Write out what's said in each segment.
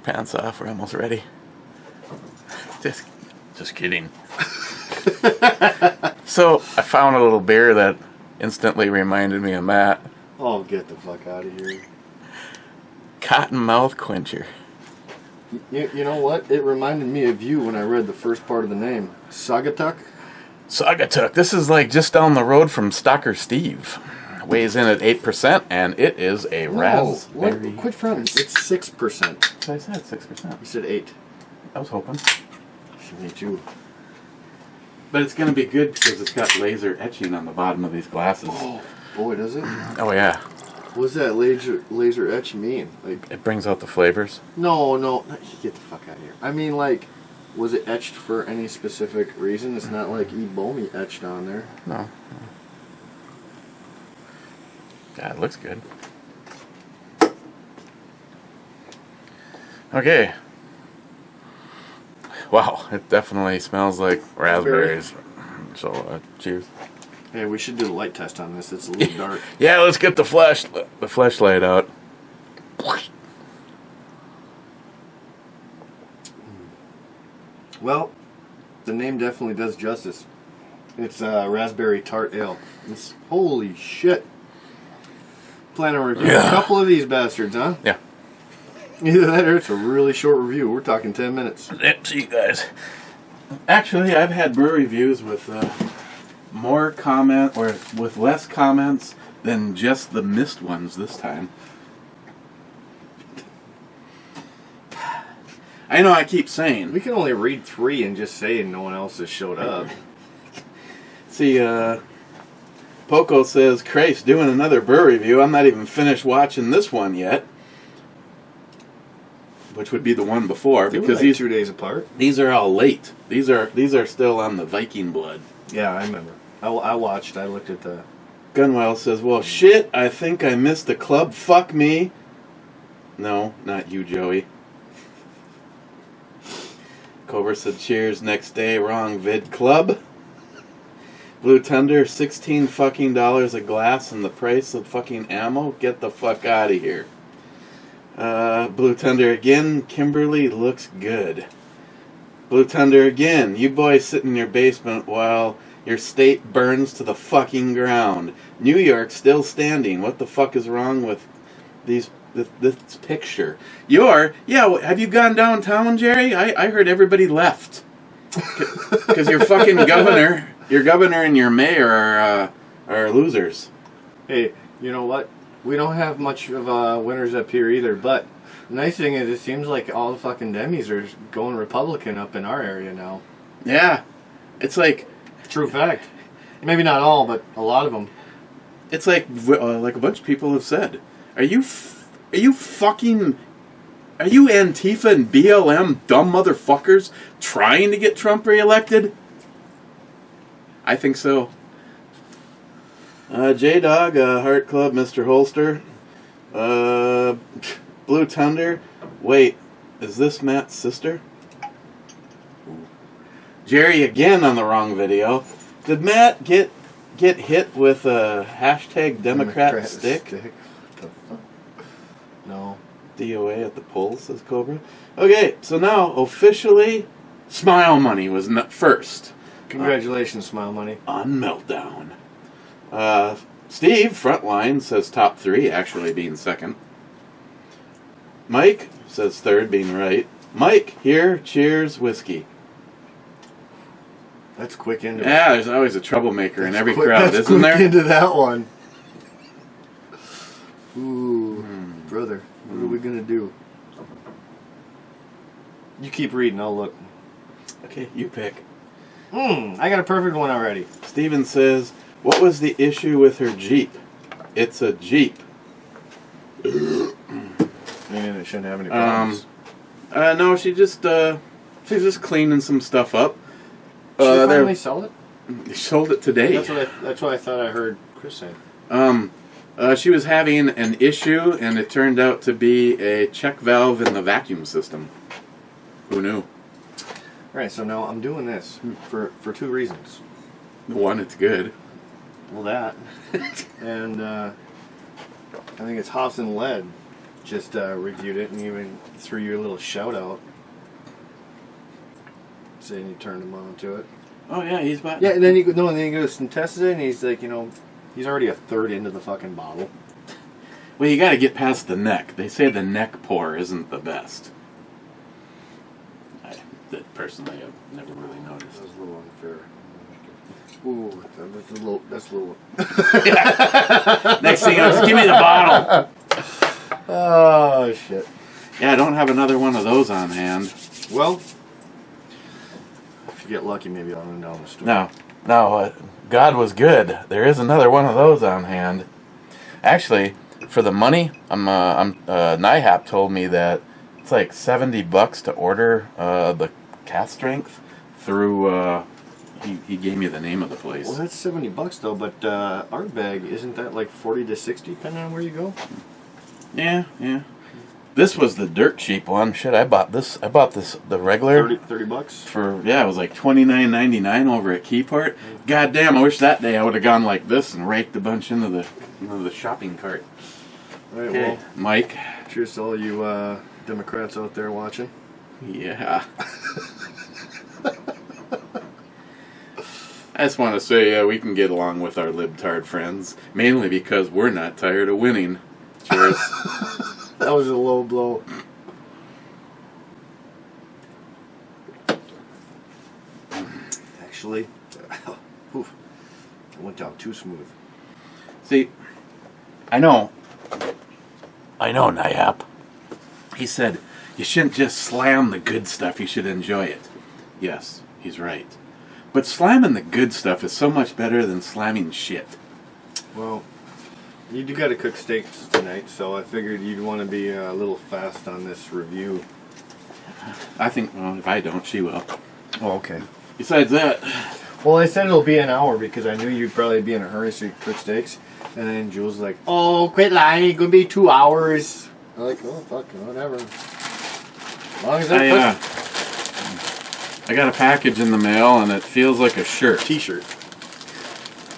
your pants off. We're almost ready. Just kidding. So I found a little beer that instantly reminded me of Matt. Oh, get the fuck out of here. Cottonmouth Quencher. You know what? It reminded me of you when I read the first part of the name. Sagatuck? Sagatuck. This is like just down the road from Stalker Steve. Weighs in at 8%, and it is a raspberry. Quit frowning. It's 6%. I said 6%. You said 8. I was hoping. Me too. But it's going to be good because it's got laser etching on the bottom of these glasses. Oh, boy, does it? Oh, yeah. What does that laser etch mean? Like, it brings out the flavors. No. Get the fuck out of here. I mean, like, was it etched for any specific reason? It's not like Ebomi etched on there. No. Yeah, it looks good. Okay. Wow, it definitely smells like raspberries. So, cheers. Hey, we should do the light test on this. It's a little dark. Yeah, let's get the flashlight out. Well, the name definitely does justice. It's raspberry tart ale. It's holy shit. Plan on reviewing a couple of these bastards, huh? Yeah. Either that or it's a really short review. We're talking 10 minutes. See you guys. Actually, I've had brew reviews with more comment or with less comments than just the missed ones this time. I know I keep saying. We can only read 3 and just say no one else has showed up. See, Poco says, Christ, doing another brew review. I'm not even finished watching this one yet. Which would be the one before, because these 2 days apart. These are all late. These are still on the Viking blood. Yeah, I remember. I watched. I looked at the. Gunwell says, "Well, shit. I think I missed the club. Fuck me." No, not you, Joey. Cobra said, "Cheers." Next day, wrong vid club. Blue Thunder, $16 fucking a glass, and the price of fucking ammo. Get the fuck out of here. Blue Thunder again. Kimberly looks good. Blue Thunder again. You boys sit in your basement while your state burns to the fucking ground. New York still standing. What the fuck is wrong with this picture? Have you gone downtown, Jerry? I heard everybody left. Because your fucking your governor and your mayor are losers. Hey, you know what? We don't have much of winners up here either, but the nice thing is it seems like all the fucking Demis are going Republican up in our area now. Yeah. It's like... True fact. Maybe not all, but a lot of them. It's like a bunch of people have said, Are you Antifa and BLM dumb motherfuckers trying to get Trump reelected? I think so. J-Dog, Heart Club, Mr. Holster, Blue Thunder. Wait, is this Matt's sister? Jerry again on the wrong video. Did Matt get hit with a hashtag Democrat stick? What the fuck? No. DOA at the polls, says Cobra. Okay, so now officially, Smile Money was first. Congratulations, Smile Money. On Meltdown. Steve, Frontline, says top 3, actually being second. Mike says third, being right. Mike, here, cheers, whiskey. That's quick into Yeah, there's always a troublemaker in every crowd, isn't there? That's quick into that one. Ooh, brother, what are we going to do? You keep reading, I'll look. Okay, you pick. I got a perfect one already. Steven says, what was the issue with her Jeep? It's a Jeep. Man, it shouldn't have any problems. No, she's just cleaning some stuff up. Did she finally sell it? She sold it today. That's what I thought I heard Chris say. She was having an issue, and it turned out to be a check valve in the vacuum system. Who knew? Alright, so now I'm doing this for 2 reasons. One, it's good. Well, that. And I think it's hops and lead. just reviewed it and even threw you a little shout out, saying you turned him on to it. Oh yeah, he's about. Yeah, and then he goes and tests it, and he's like, he's already a third into the fucking bottle. Well, you got to get past the neck. They say the neck pour isn't the best. Personally, I've never really noticed. That was a little unfair. Ooh, that's a little. Next thing else, give me the bottle. Oh shit. Yeah, I don't have another one of those on hand. Well, if you get lucky, maybe I'll run down the store. No, God was good. There is another one of those on hand. Actually, for the money, NIHAP told me that it's like $70 to order the cast strength through. He gave me the name of the place. Well, that's $70 though. But Art Bag, isn't that like 40 to 60, depending on where you go? Yeah. This was the dirt cheap one. Shit, I bought this the regular $30 for it was like $29.99 over at Keyport. God damn, I wish that day I would have gone like this and raked a bunch into the shopping cart. All right, Okay, well, Mike. Cheers to all you Democrats out there watching. Yeah. I just want to say we can get along with our libtard friends, mainly because we're not tired of winning. Cheers. That was a low blow. Actually, I went down too smooth. See, I know, NIHAP. He said, you shouldn't just slam the good stuff, you should enjoy it. Yes, he's right. But slamming the good stuff is so much better than slamming shit. Well, you do got to cook steaks tonight, so I figured you'd want to be a little fast on this review. I think, well, if I don't, she will. Oh, okay. Besides that... Well, I said it'll be an hour because I knew you'd probably be in a hurry so you could cook steaks. And then Jules was like, oh, quit lying, it's going to be 2 hours. I'm like, oh, fuck, whatever. As long as I got a package in the mail and it feels like a shirt. T-shirt.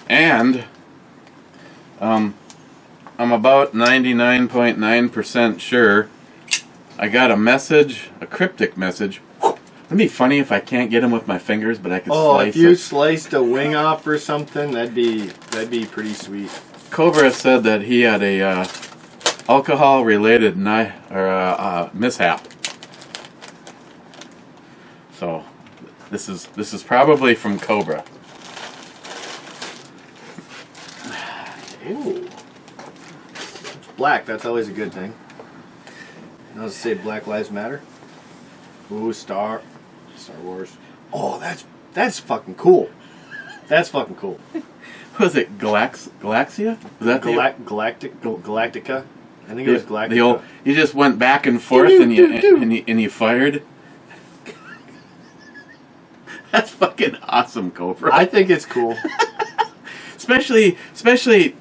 And I'm about 99.9% sure I got a message, a cryptic message. It'd be funny if I can't get them with my fingers, but I could slice if you it. sliced a wing off or something, that'd be pretty sweet. Cobra said that he had a alcohol-related mishap. So this is probably from Cobra. Ooh. It's black, that's always a good thing. Does it say Black Lives Matter? Ooh, Star Wars. Oh, that's fucking cool. That's fucking cool. Was it Galaxia? Was that Galactica? I think it was Galactica. You just went back and forth and you fired. That's fucking awesome, Cobra. I think it's cool. especially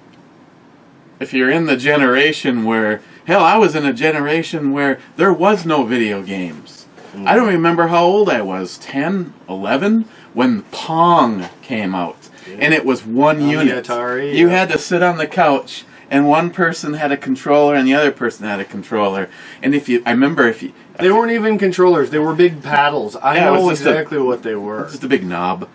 if you're in the generation where, hell, I was in a generation where there was no video games. I don't remember how old I was, 10, 11, when Pong came out. Yeah. And it was one unit. Atari, you had to sit on the couch, and one person had a controller, and the other person had a controller. And I remember they weren't even controllers; they were big paddles. I know exactly what they were. Just a big knob.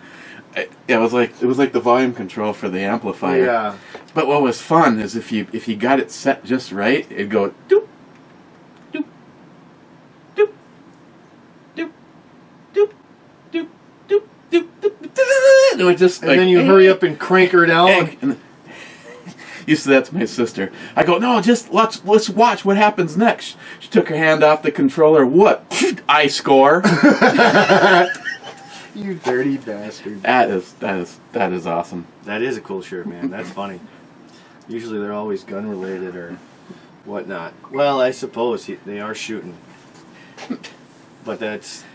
It was like the volume control for the amplifier. Yeah. But what was fun is if you got it set just right, it'd go doop, doop, doop, doop, doop, doop, doop, doop, doop. It would just and then you hurry up and crank her down. You said that to my sister. I go, no, just let's watch what happens next. She took her hand off the controller. What? I score. You dirty bastard. That is awesome. That is a cool shirt, man. That's funny. Usually they're always gun related or whatnot. Well, I suppose they are shooting. But that's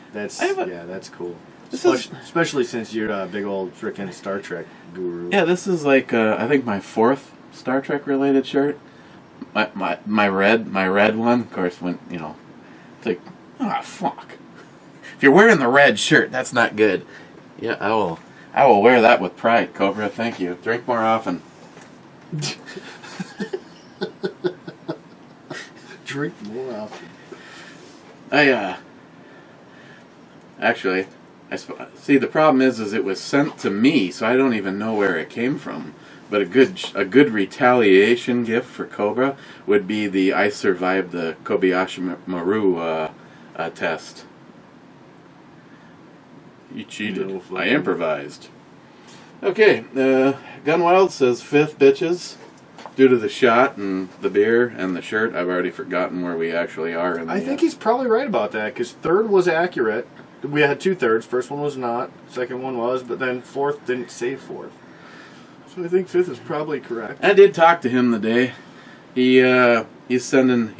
cool. Especially since you're a big old frickin' Star Trek guru. Yeah, this is like I think my 4th Star Trek related shirt. My red one, of course, went, it's like, fuck. If you're wearing the red shirt, that's not good. Yeah, I will wear that with pride, Cobra. Thank you. Drink more often. Drink more often. Actually, see, the problem is it was sent to me, so I don't even know where it came from. But a good retaliation gift for Cobra would be the I survived the Kobayashi Maru test. You cheated. No, I improvised. Okay, Gunwild says fifth, bitches. Due to the shot and the beer and the shirt, I've already forgotten where we actually are. I think he's probably right about that, because third was accurate. We had 2 thirds. First one was not. Second one was, but then fourth didn't say fourth. So I think fifth is probably correct. I did talk to him today. He's sending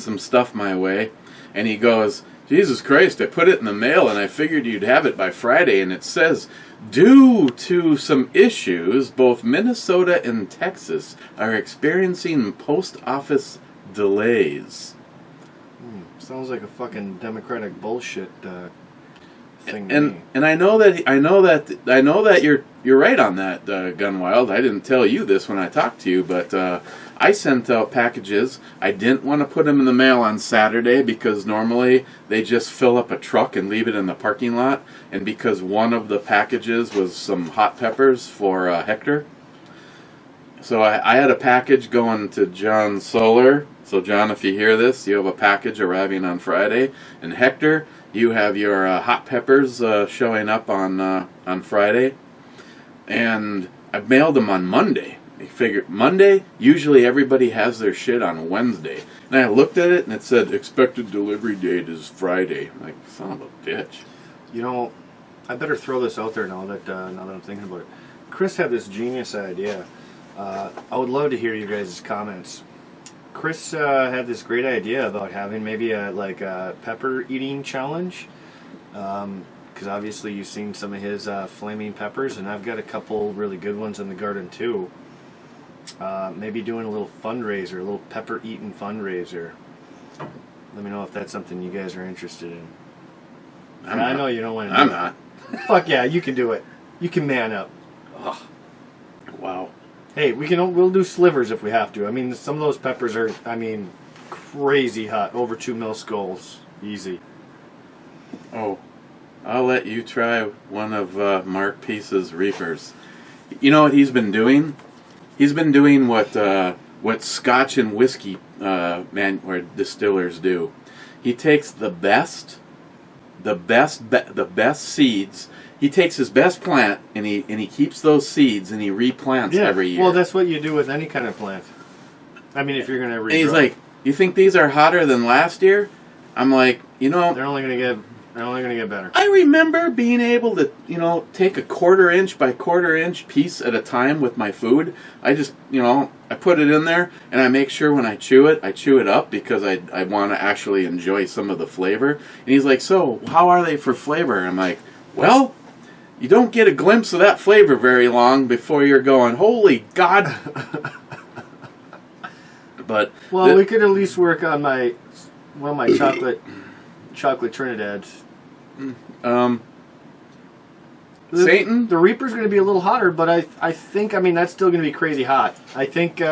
some stuff my way, and he goes, Jesus Christ, I put it in the mail and I figured you'd have it by Friday, and it says, due to some issues, both Minnesota and Texas are experiencing post office delays. Sounds like a fucking Democratic bullshit thing to me. And I know that you're right on that, Gunwild. I didn't tell you this when I talked to you, but I sent out packages. I didn't want to put them in the mail on Saturday because normally they just fill up a truck and leave it in the parking lot. And because one of the packages was some hot peppers for Hector. So I had a package going to John Solar. So John, if you hear this, you have a package arriving on Friday. And Hector, you have your hot peppers showing up on Friday. And I mailed them on Monday. I figured Monday, usually everybody has their shit on Wednesday. And I looked at it and it said expected delivery date is Friday. I'm like, son of a bitch. You know, I better throw this out there now that I'm thinking about it. Chris had this genius idea. I would love to hear you guys' comments. Chris had this great idea about having maybe a pepper eating challenge. Because obviously you've seen some of his flaming peppers, and I've got a couple really good ones in the garden too. Maybe doing a little fundraiser, a little pepper eating fundraiser. Let me know if that's something you guys are interested in. I know you don't want to do it. I'm not. Fuck yeah, you can do it. You can man up. Ugh. Wow. Hey, we'll do slivers if we have to. I mean, some of those peppers are, crazy hot. Over 2 mil skulls. Easy. Oh, I'll let you try one of Mark Peace's Reapers. You know what he's been doing? He's been doing what Scotch and whiskey distillers do. He takes the best seeds. He takes his best plant and he keeps those seeds and he replants every year. Well, that's what you do with any kind of plant. I mean, if you're going to regrow. And he's like, "You think these are hotter than last year?" I'm like, they're only going to get better. I remember being able to, take a 1/4 inch by 1/4 inch piece at a time with my food. I just, I put it in there and I make sure when I chew it up because I want to actually enjoy some of the flavor. And he's like, "So, how are they for flavor?" I'm like, "Well, you don't get a glimpse of that flavor very long before you're going, holy God." But we could at least work on my chocolate Trinidad's. Satan? The Reaper's going to be a little hotter, but I think, that's still going to be crazy hot. I think...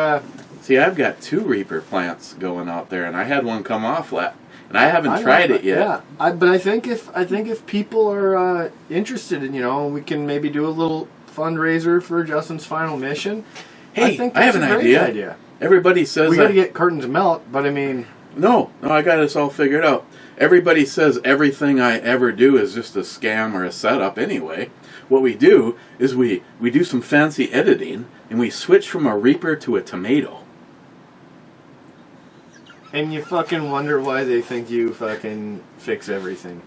See, I've got 2 Reaper plants going out there, and I had one come off and I haven't tried it yet. Yeah, but I think if people are interested in, we can maybe do a little fundraiser for Justin's final mission. Hey, I have an idea. Everybody says we got to get curtains melt, but No, I got this all figured out. Everybody says everything I ever do is just a scam or a setup anyway. What we do is we do some fancy editing, and we switch from a Reaper to a tomato. And you fucking wonder why they think you fucking fix everything.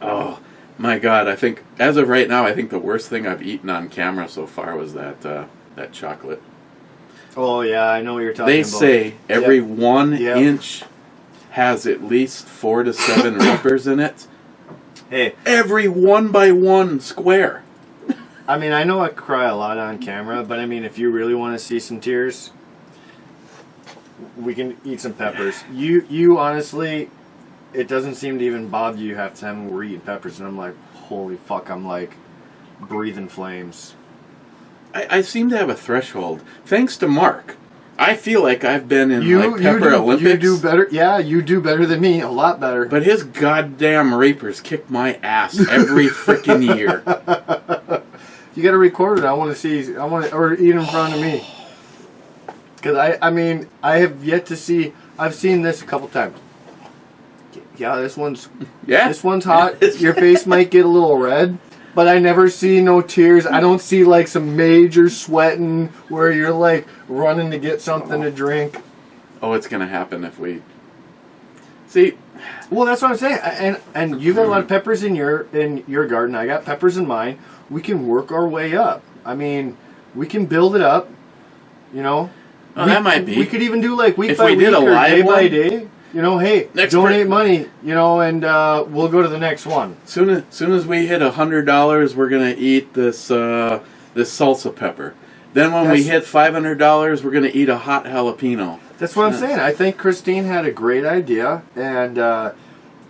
Oh, my God. I think, as of right now, I think the worst thing I've eaten on camera so far was that chocolate. Oh, yeah, I know what you're talking about. They say every 1 inch has at least 4 to 7 Reapers in it. Hey. Every 1 by 1 square. I know I cry a lot on camera, but if you really want to see some tears, we can eat some peppers. You honestly, it doesn't seem to even bother you half the time when we're eating peppers, and I'm like, holy fuck, I'm like breathing flames. I seem to have a threshold. Thanks to Mark. I feel like I've been in like Pepper Olympics. You do better. Yeah, you do better than me. A lot better. But his goddamn Reapers kick my ass every freaking year. You got to record it. I want to see. Or eat in front of me. Because I mean, I have yet to see. I've seen this a couple times. Yeah, this one's hot. Your face might get a little red. But I never see no tears. I don't see like some major sweating where you're like running to get something to drink. Oh, it's gonna happen if we see. Well, that's what I'm saying. And you've got a lot of peppers in your garden. I got peppers in mine. We can work our way up. I mean, we can build it up. You know. Well, that might be. We could even do like week if by we week did a or live day one, by day. You know, hey, donate money, you know, and we'll go to the next one. Soon as we hit $100, we're gonna eat this salsa pepper. Then when we hit $500, we're gonna eat a hot jalapeno. That's what I'm saying. I think Christine had a great idea, and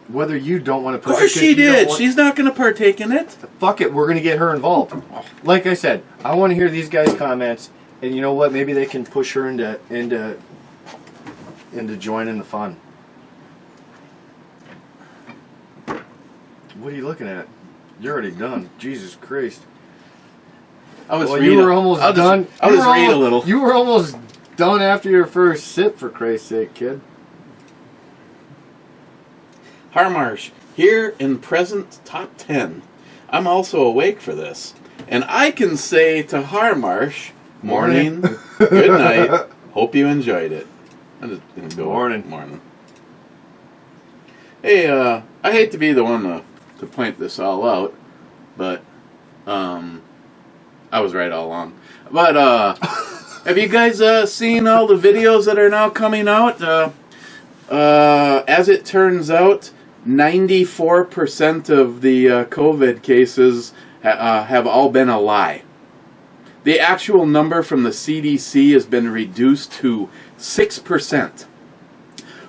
whether you don't want to put, of course she did. She's not gonna partake in it. Fuck it, we're gonna get her involved. Like I said, I want to hear these guys' comments, and you know what? Maybe they can push her into joining the fun. What are you looking at? You're already done. Jesus Christ. You were almost done. I'll just read a little. You were almost done after your first sip, for Christ's sake, kid. Harmarsh, here in present top 10. I'm also awake for this. And I can say to Harmarsh, morning, good night, hope you enjoyed it. I'm just going to go morning. Hey, I hate to be the one to point this all out, but I was right all along. But have you guys seen all the videos that are now coming out? As it turns out, 94% of the COVID cases have all been a lie. The actual number from the CDC has been reduced to 6%,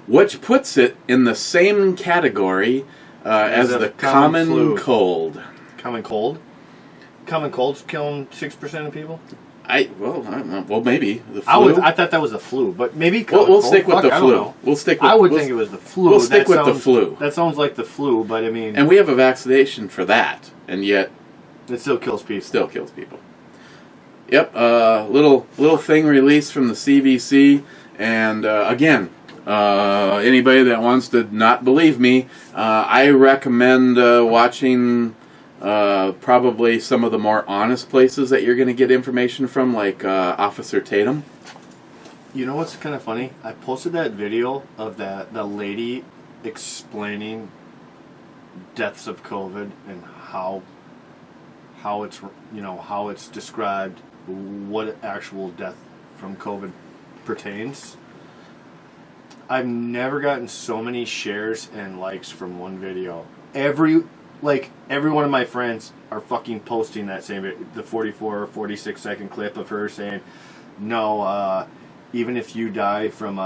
which puts it in the same category as the common cold. Common cold? Common cold's killing 6% of people? I don't know. Well, maybe the flu. I thought that was the flu, but maybe we'll stick with the flu. I would think it was the flu. We'll stick with the flu. That sounds like the flu, but I mean, and we have a vaccination for that, and yet it still kills people. Yep. Little thing released from the CDC, and again, anybody that wants to not believe me, I recommend watching. Probably some of the more honest places that you're going to get information from, like Officer Tatum. You know what's kind of funny? I posted that video of the lady explaining deaths of COVID and how it's described, what actual death from COVID pertains. I've never gotten so many shares and likes from one video. Every one of my friends are fucking posting that same the 44 or 46 second clip of her saying, no, even if you die from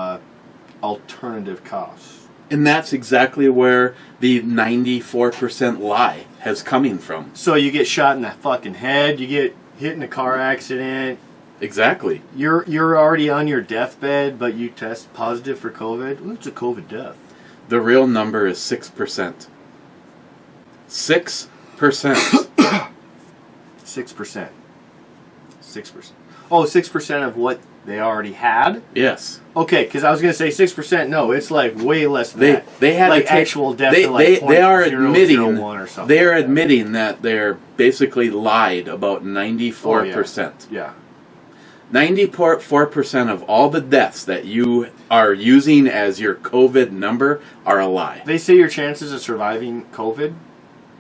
alternative cause. And that's exactly where the 94% lie has coming from. So you get shot in the fucking head, you get hit in a car accident. Exactly. You're already on your deathbed, but you test positive for COVID. Well, it's a COVID death. The real number is 6%. 6%. 6%. 6%. Oh, 6% of what they already had? Yes. Okay, because I was going to say 6%. No, it's like way less than that. They had like to take, actual death. They are admitting. Or something. They are admitting that they're basically lied about 94%. Oh, yeah. 94% of all the deaths that you are using as your COVID number are a lie. They say your chances of surviving COVID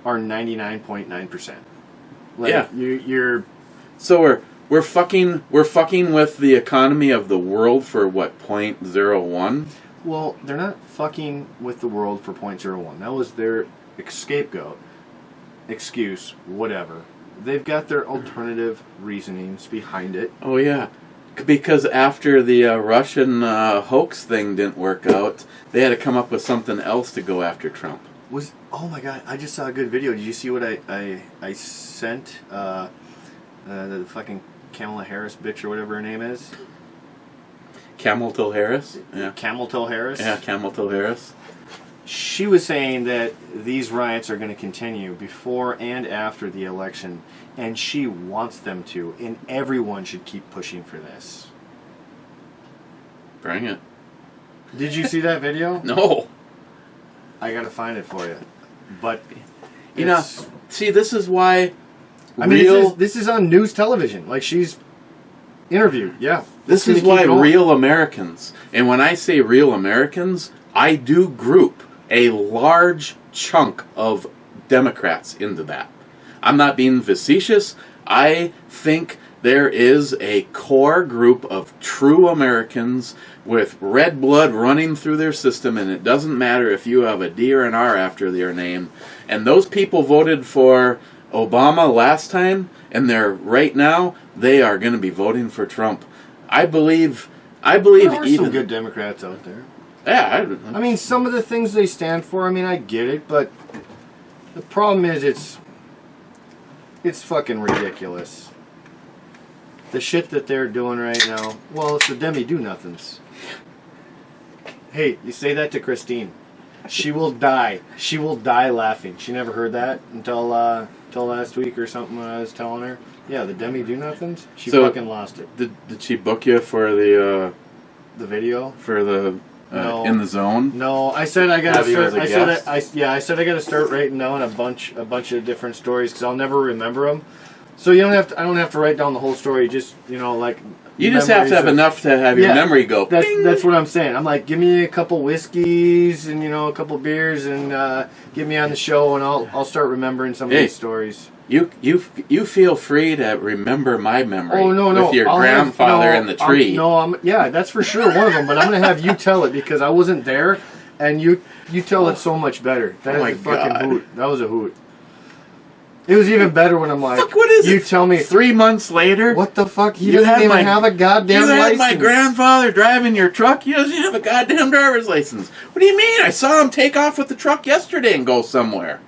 are 99.9%. Yeah. You're so we're fucking with the economy of the world for what, 0.01? Well, they're not fucking with the world for 0.01. That was their scapegoat, excuse, whatever. They've got their alternative reasonings behind it. Oh yeah, because after the Russian hoax thing didn't work out, they had to come up with something else to go after Trump. Oh my god, I just saw a good video. Did you see what I sent the fucking Kamala Harris bitch or whatever her name is? Camel Toe Harris. Yeah. Camel Toe Harris. Yeah, Camel Toe Harris. She was saying that these riots are going to continue before and after the election, and she wants them to, and everyone should keep pushing for this. Bring it. Did you see that video? No. I got to find it for you. But you know, see, this is why this is on news television. Like, she's interviewed. Yeah. This is why real Americans, and when I say real Americans, I do group a large chunk of Democrats into that. I'm not being facetious. I think there is a core group of true Americans with red blood running through their system, and it doesn't matter if you have a D or an R after their name. And those people voted for Obama last time, and right now they are going to be voting for Trump. I believe there are even some good Democrats out there. Yeah, I mean, some of the things they stand for, I mean, I get it, but the problem is it's fucking ridiculous. The shit that they're doing right now, well, it's the Demi Do-Nothings. Hey, you say that to Christine. She will die. She will die laughing. She never heard that until last week or something when I was telling her. Yeah, the Demi Do-Nothings. She fucking lost it. Did she book you for the video? For the no. In the Zone? No, I said I gotta start. I said I gotta start writing down a bunch of different stories because I'll never remember them. So you don't have to. I don't have to write down the whole story. Just like. You just have to have enough to have your memory go. That's what I'm saying. I'm like, give me a couple whiskeys and a couple beers and get me on the show and I'll start remembering some of these stories. You feel free to remember my memory. Oh no, with your grandfather in the tree. Yeah, that's for sure one of them. But I'm gonna have you tell it because I wasn't there, and you tell it so much better. That is a fucking hoot. That was a hoot. It was even better when I'm like, fuck, what is you it? tell me 3 months later. What the fuck? He doesn't even have a goddamn license. You had my grandfather driving your truck. He doesn't have a goddamn driver's license. What do you mean? I saw him take off with the truck yesterday and go somewhere.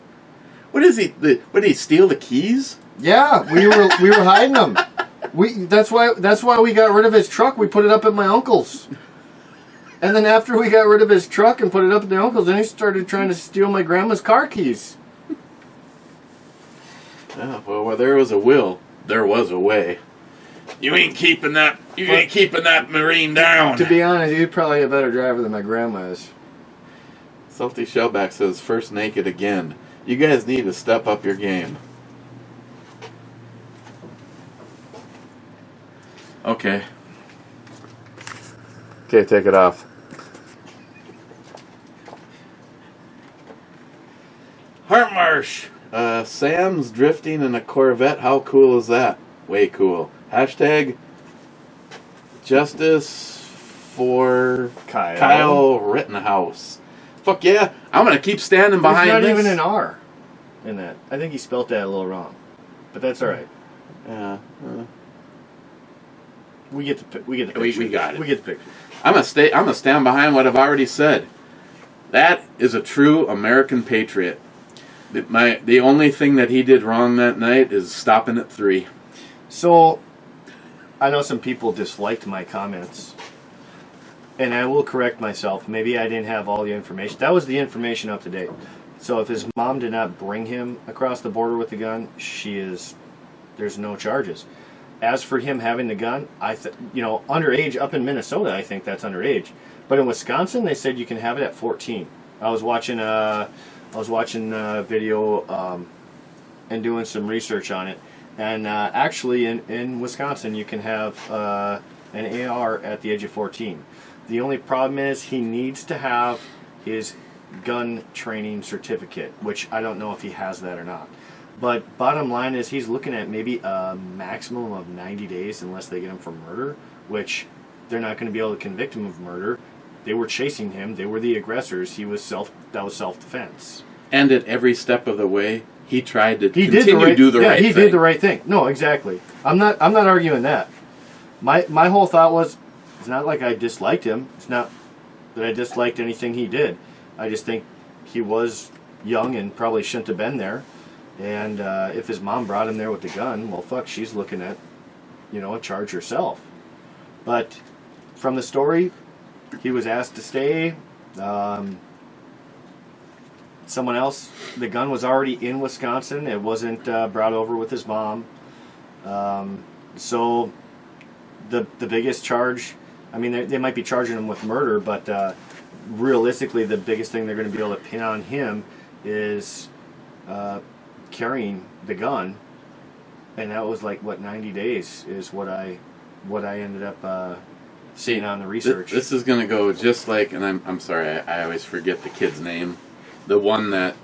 What is he? What did he steal the keys? Yeah, we were hiding them. That's why we got rid of his truck. We put it up at my uncle's. And then after we got rid of his truck and put it up at the uncle's, then he started trying to steal my grandma's car keys. Yeah, well, where there was a will, there was a way. You ain't keeping that Marine down. To be honest, he's probably a better driver than my grandma is. Salty Shellback says, first naked again. You guys need to step up your game. Okay. Okay, take it off. Hartmarsh. Sam's drifting in a Corvette. How cool is that? Way cool. Hashtag justice for Kyle Rittenhouse. Fuck yeah. I'm going to keep standing behind this. There's not even an R in that. I think he spelt that a little wrong. But that's alright. Yeah. We get the picture. We got it. We get the picture. I'm gonna stand behind what I've already said. That is a true American patriot. The only thing that he did wrong that night is stopping at 3. So, I know some people disliked my comments. And I will correct myself. Maybe I didn't have all the information. That was the information up to date. So if his mom did not bring him across the border with the gun, there's no charges. As for him having the gun, underage up in Minnesota, I think that's underage. But in Wisconsin, they said you can have it at 14. I was watching a video and doing some research on it. And actually, in Wisconsin, you can have an AR at the age of 14. The only problem is he needs to have his gun training certificate, which I don't know if he has that or not. But bottom line is he's looking at maybe a maximum of 90 days unless they get him for murder, which they're not going to be able to convict him of murder. They were chasing him. They were the aggressors. That was self-defense. And at every step of the way, he tried to do the right thing. Yeah, he did the right thing. No, exactly. I'm not arguing that. My whole thought was, it's not like I disliked him. It's not that I disliked anything he did. I just think he was young and probably shouldn't have been there. And if his mom brought him there with the gun, well, fuck, she's looking at, a charge herself. But from the story, he was asked to stay. Someone else, the gun was already in Wisconsin. It wasn't brought over with his mom. So the biggest charge, I mean, they might be charging him with murder, but realistically, the biggest thing they're going to be able to pin on him is carrying the gun. And that was like, what, 90 days is what I ended up seeing on the research. This is going to go just like, and I'm sorry, I always forget the kid's name. The one that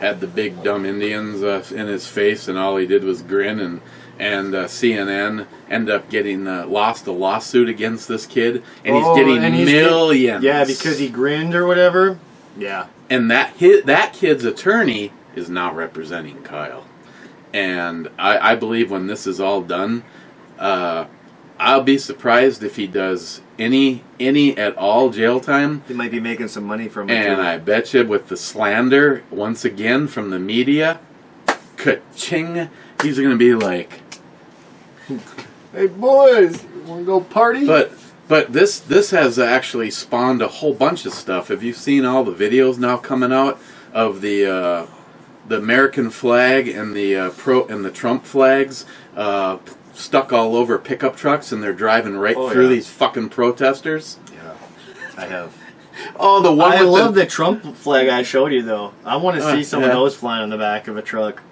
had the big dumb Indians in his face, and all he did was grin, and CNN ended up getting lost a lawsuit against this kid, and he's getting millions. Yeah, because he grinned or whatever. Yeah. And that kid's attorney is now representing Kyle. And I believe when this is all done, I'll be surprised if he does any at all jail time. He might be making some money from it. And I bet you with the slander, once again, from the media, ka-ching, he's going to be like, hey boys, want to go party? But this has actually spawned a whole bunch of stuff. Have you seen all the videos now coming out of the American flag and the Trump flags stuck all over pickup trucks, and they're driving through these fucking protesters? Yeah, I have. Oh, the one! I love the Trump flag I showed you, though. I want to see some of those flying on the back of a truck.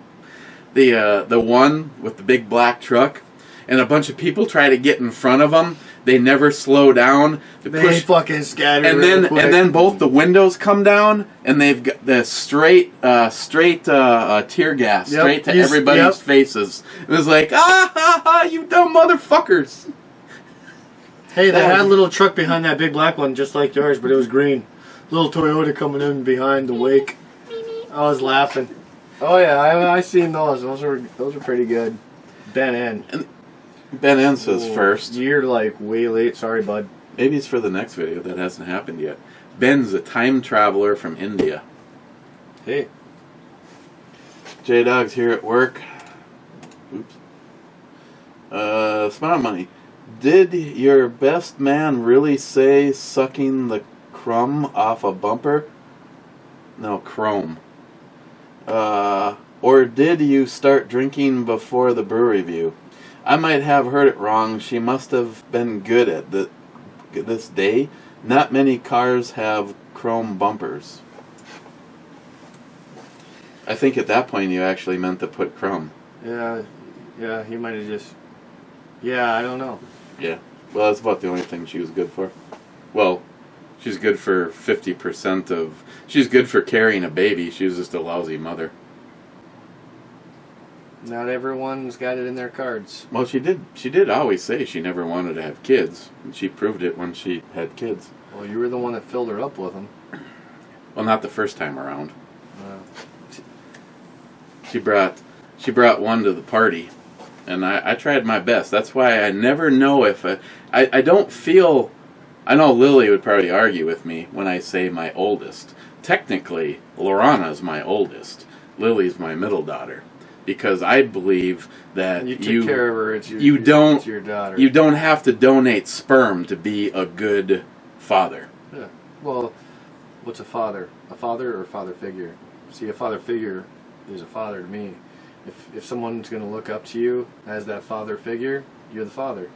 The one with the big black truck, and a bunch of people try to get in front of them. They never slow down. They fucking scatter. And then both the windows come down, and they've got the straight tear gas straight to everybody's faces. It was like, you dumb motherfuckers. Hey, they had a little truck behind that big black one, just like yours, but it was green. Little Toyota coming in behind the wake. I was laughing. Oh yeah, I seen those. Those are pretty good. Ben N. Ben N says first. You're like way late. Sorry, bud. Maybe it's for the next video. That hasn't happened yet. Ben's a time traveler from India. Hey. J-Dog's here at work. Oops. Smart money. Did your best man really say sucking the crumb off a bumper? No, chrome. Or did you start drinking before the brew review? I might have heard it wrong. She must have been good at this day. Not many cars have chrome bumpers. I think at that point you actually meant to put chrome. Yeah, he might have just... Yeah, I don't know. Yeah, well, that's about the only thing she was good for. Well, she's good for 50% of... She's good for carrying a baby. She was just a lousy mother. Not everyone's got it in their cards. Well, she did always say she never wanted to have kids, and she proved it when she had kids. Well, you were the one that filled her up with them. Well, not the first time around. She brought one to the party, and I tried my best. That's why I never know if I don't feel... I know Lily would probably argue with me when I say my oldest. Technically, Lorana's my oldest. Lily's my middle daughter. Because I believe that you took care of her. It's your daughter. You don't have to donate sperm to be a good father. Yeah. Well, what's a father? A father or a father figure? See, a father figure is a father to me. If someone's going to look up to you as that father figure, you're the father.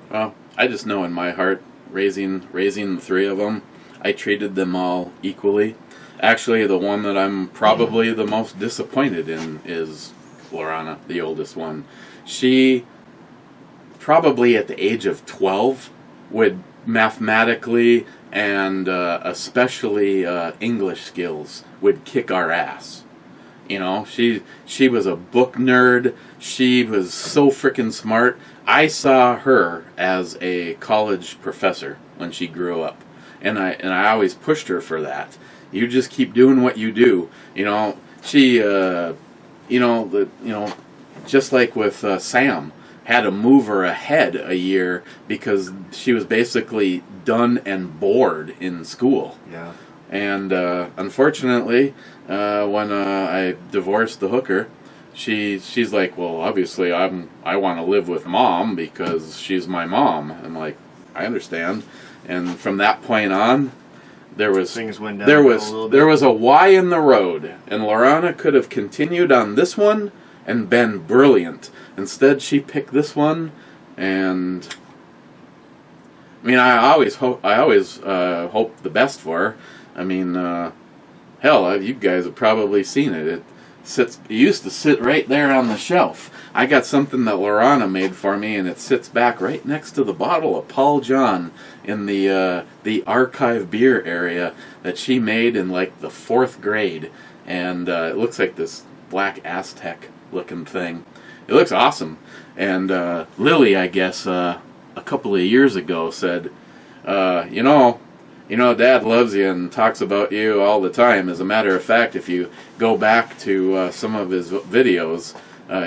Well, I just know in my heart, raising the three of them, I treated them all equally. Actually, the one that I'm probably the most disappointed in is Lorana, the oldest one. She, probably at the age of 12, would mathematically and especially English skills would kick our ass. You know, she was a book nerd. She was so freaking smart. I saw her as a college professor when she grew up, and I always pushed her for that. You just keep doing what you do. You know, she, just like with Sam, had to move her ahead a year because she was basically done and bored in school. Yeah. And unfortunately, when I divorced the hooker, she's like, well, obviously I want to live with mom because she's my mom. I'm like, I understand. And from that point on, Things went down there a little bit. was a Y in the road, and Lorana could have continued on this one and been brilliant. Instead, she picked this one, and I mean, I always hope the best for her. I mean, hell, you guys have probably seen it. It used to sit right there on the shelf. I got something that Lorana made for me, and it sits back right next to the bottle of Paul John in the archive beer area that she made in like the 4th grade, and it looks like this black Aztec looking thing. It looks awesome. And Lily, I guess, a couple of years ago said, you know, Dad loves you and talks about you all the time. As a matter of fact, if you go back to some of his videos,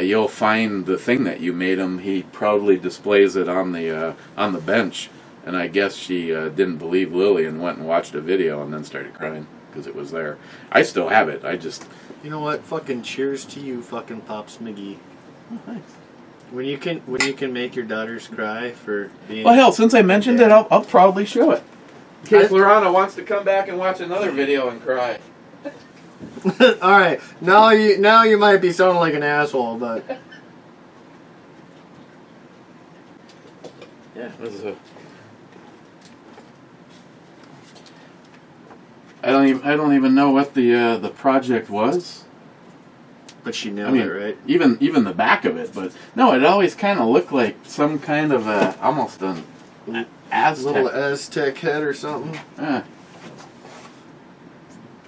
you'll find the thing that you made him. He proudly displays it on the bench. And I guess she didn't believe Lily and went and watched a video and then started crying because it was there. I still have it. I just... You know what? Fucking cheers to you, fucking Pops McGee. Oh, thanks. When you can make your daughters cry for being... Well, hell, since I mentioned it, I'll proudly show it. In case Lorana wants to come back and watch another video and cry. All right, now you might be sounding like an asshole, but yeah, this is I don't even know what the project was. But she nailed it, right? Even the back of it, but no, it always kind of looked like some kind of almost an Aztec. Little Aztec head or something. Yeah.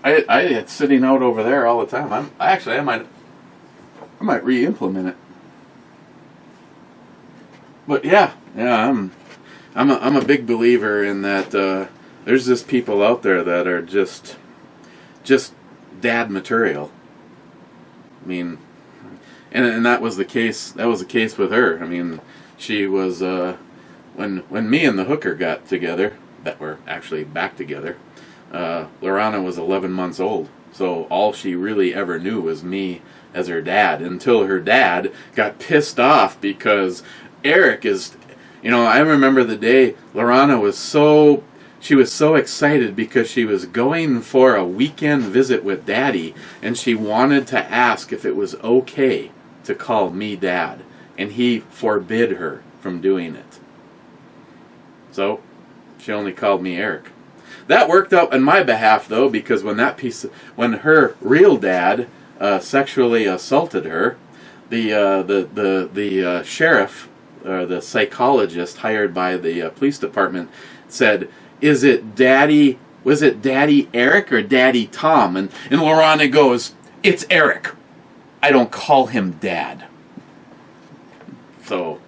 I had sitting out over there all the time. I might re-implement it. But yeah, I'm a big believer in that. There's just people out there that are just dad material. I mean, and that was the case. That was the case with her. I mean, she was when me and the hooker got together, that we're actually back together. Lorana was 11 months old, so all she really ever knew was me as her dad. Until her dad got pissed off because Eric is, I remember the day Lorana was so excited because she was going for a weekend visit with Daddy, and she wanted to ask if it was okay to call me Dad, and he forbid her from doing it. So she only called me Eric. That worked out on my behalf, though, because when her real dad sexually assaulted her, the sheriff or the psychologist hired by the police department said, was it Daddy Eric or Daddy Tom? And Lorana goes, it's Eric. I don't call him Dad. So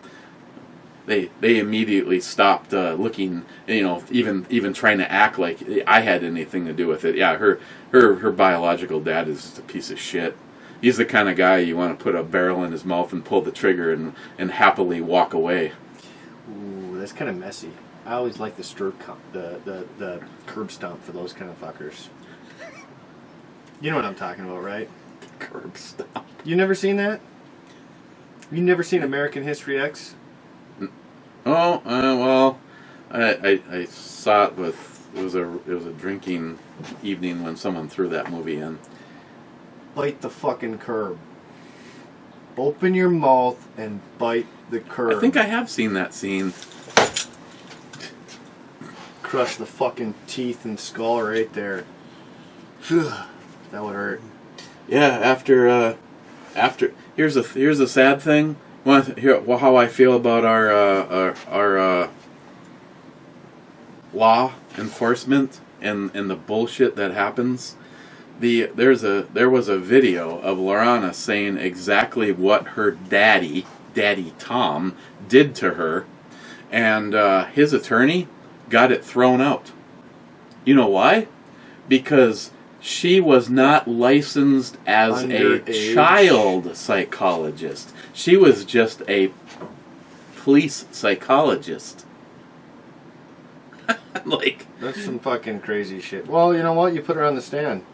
they immediately stopped looking, even trying to act like I had anything to do with it. Yeah, her biological dad is just a piece of shit. He's the kind of guy you want to put a barrel in his mouth and pull the trigger and happily walk away. Ooh, that's kind of messy. I always like the curb stomp for those kind of fuckers. You know what I'm talking about, right? Curb stomp. You never seen that? You never seen American History X? Oh, well, I saw it it was a drinking evening when someone threw that movie in. Bite the fucking curb. Open your mouth and bite the curb. I think I have seen that scene. Crush the fucking teeth and skull right there. That would hurt. Yeah, after here's a sad thing. Want to hear how I feel about our law enforcement and the bullshit that happens? There was a video of Lorana saying exactly what her Daddy Tom, did to her, and his attorney got it thrown out. You know why? Because she was not licensed as a child psychologist. She was just a police psychologist. That's some fucking crazy shit. Well, you know what? You put her on the stand.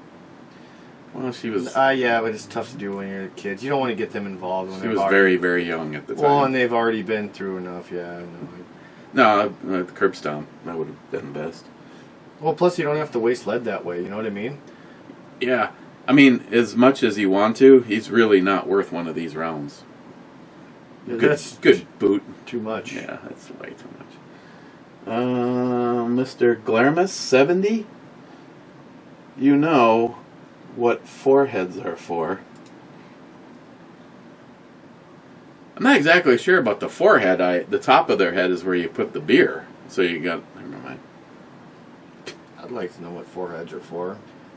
Well, she was... yeah, but it's tough to do when you're kids. You don't want to get them involved when she was very, very young at the time. Well, and they've already been through enough, yeah. I know. No, the curb stomp. That would have been best. Well, plus you don't have to waste lead that way. You know what I mean? Yeah. I mean, as much as you want to, he's really not worth one of these rounds. Yeah, Good, that's good boot. too much. Yeah, that's way too much. Mr. Glarmus, 70? You know what foreheads are for. I'm not exactly sure about the forehead. The top of their head is where you put the beer. So you got... Never mind. I'd like to know what foreheads are for.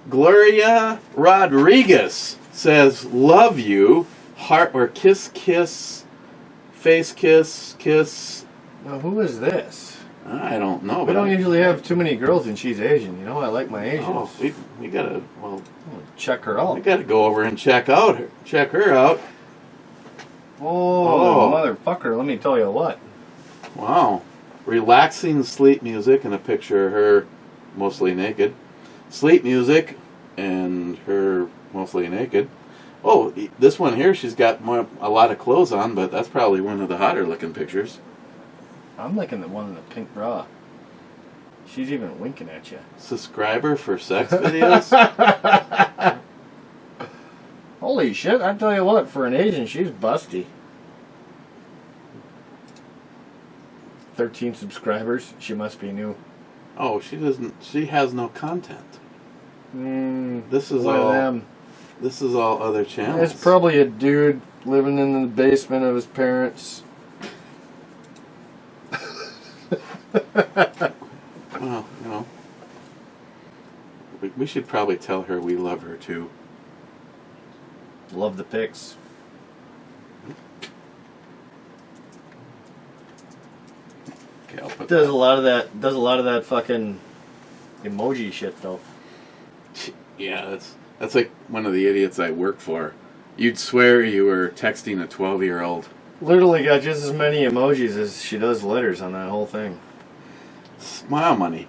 Gloria Rodriguez says, love you, heart or kiss, kiss, face kiss, kiss. Now, who is this? I don't know. We don't usually have too many girls and she's Asian. You know, I like my Asians. Oh, we gotta, well... Check her out. We gotta go over and check her out. Oh, motherfucker, let me tell you what. Wow. Relaxing sleep music and a picture of her mostly naked. Sleep music and her mostly naked. Oh, this one here, she's got a lot of clothes on, but that's probably one of the hotter looking pictures. I'm liking the one in the pink bra. She's even winking at you. Subscriber for sex videos? Holy shit, I tell you what, for an Asian, she's busty. 13 subscribers, she must be new. Oh, she has no content. This is One all of them. This is all other channels. It's probably a dude living in the basement of his parents. Well, you know, we should probably tell her we love her too. Love the pics. Okay, I'll put Does a lot of that fucking emoji shit though. Yeah, that's like one of the idiots I work for. You'd swear you were texting a 12-year-old. Literally got just as many emojis as she does letters on that whole thing. Smile money.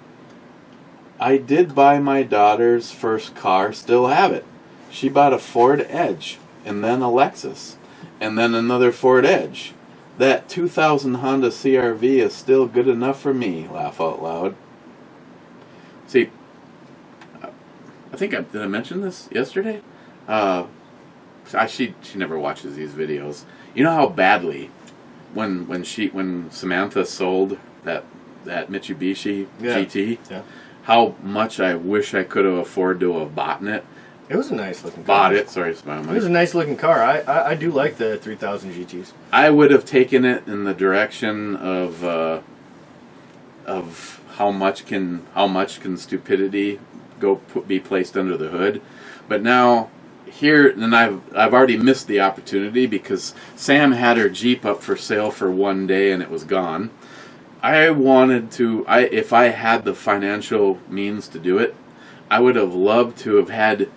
I did buy my daughter's first car, still have it. She bought a Ford Edge, and then a Lexus, and then another Ford Edge. That 2000 Honda CR-V is still good enough for me, laugh out loud. See, I think did I mention this yesterday? She never watches these videos. You know how badly when Samantha sold that Mitsubishi GT, how much I wish I could have afforded to have bought it. It was a nice looking car. Bought it, sorry, smile money. It was a nice looking car. I do like the 3000 GTs. I would have taken it in the direction of how much can stupidity be placed under the hood, but now here, and I've already missed the opportunity because Sam had her Jeep up for sale for one day and it was gone. I wanted to, if I had the financial means to do it, I would have loved to have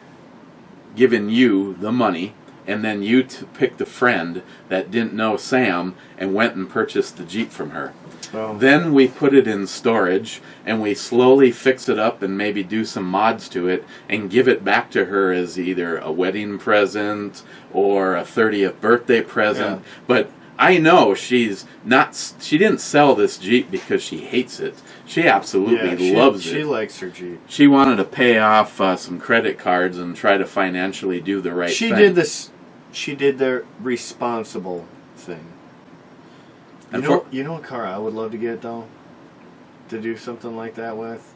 given you the money and then you picked a friend that didn't know Sam and went and purchased the Jeep from her. Oh. Then we put it in storage and we slowly fix it up and maybe do some mods to it and give it back to her as either a wedding present or a 30th birthday present. Yeah. But I know she didn't sell this Jeep because she hates it. She absolutely loves it. She likes her Jeep. She wanted to pay off some credit cards and try to financially do the right thing. She did the responsible thing. You know what car I would love to get, though? To do something like that with?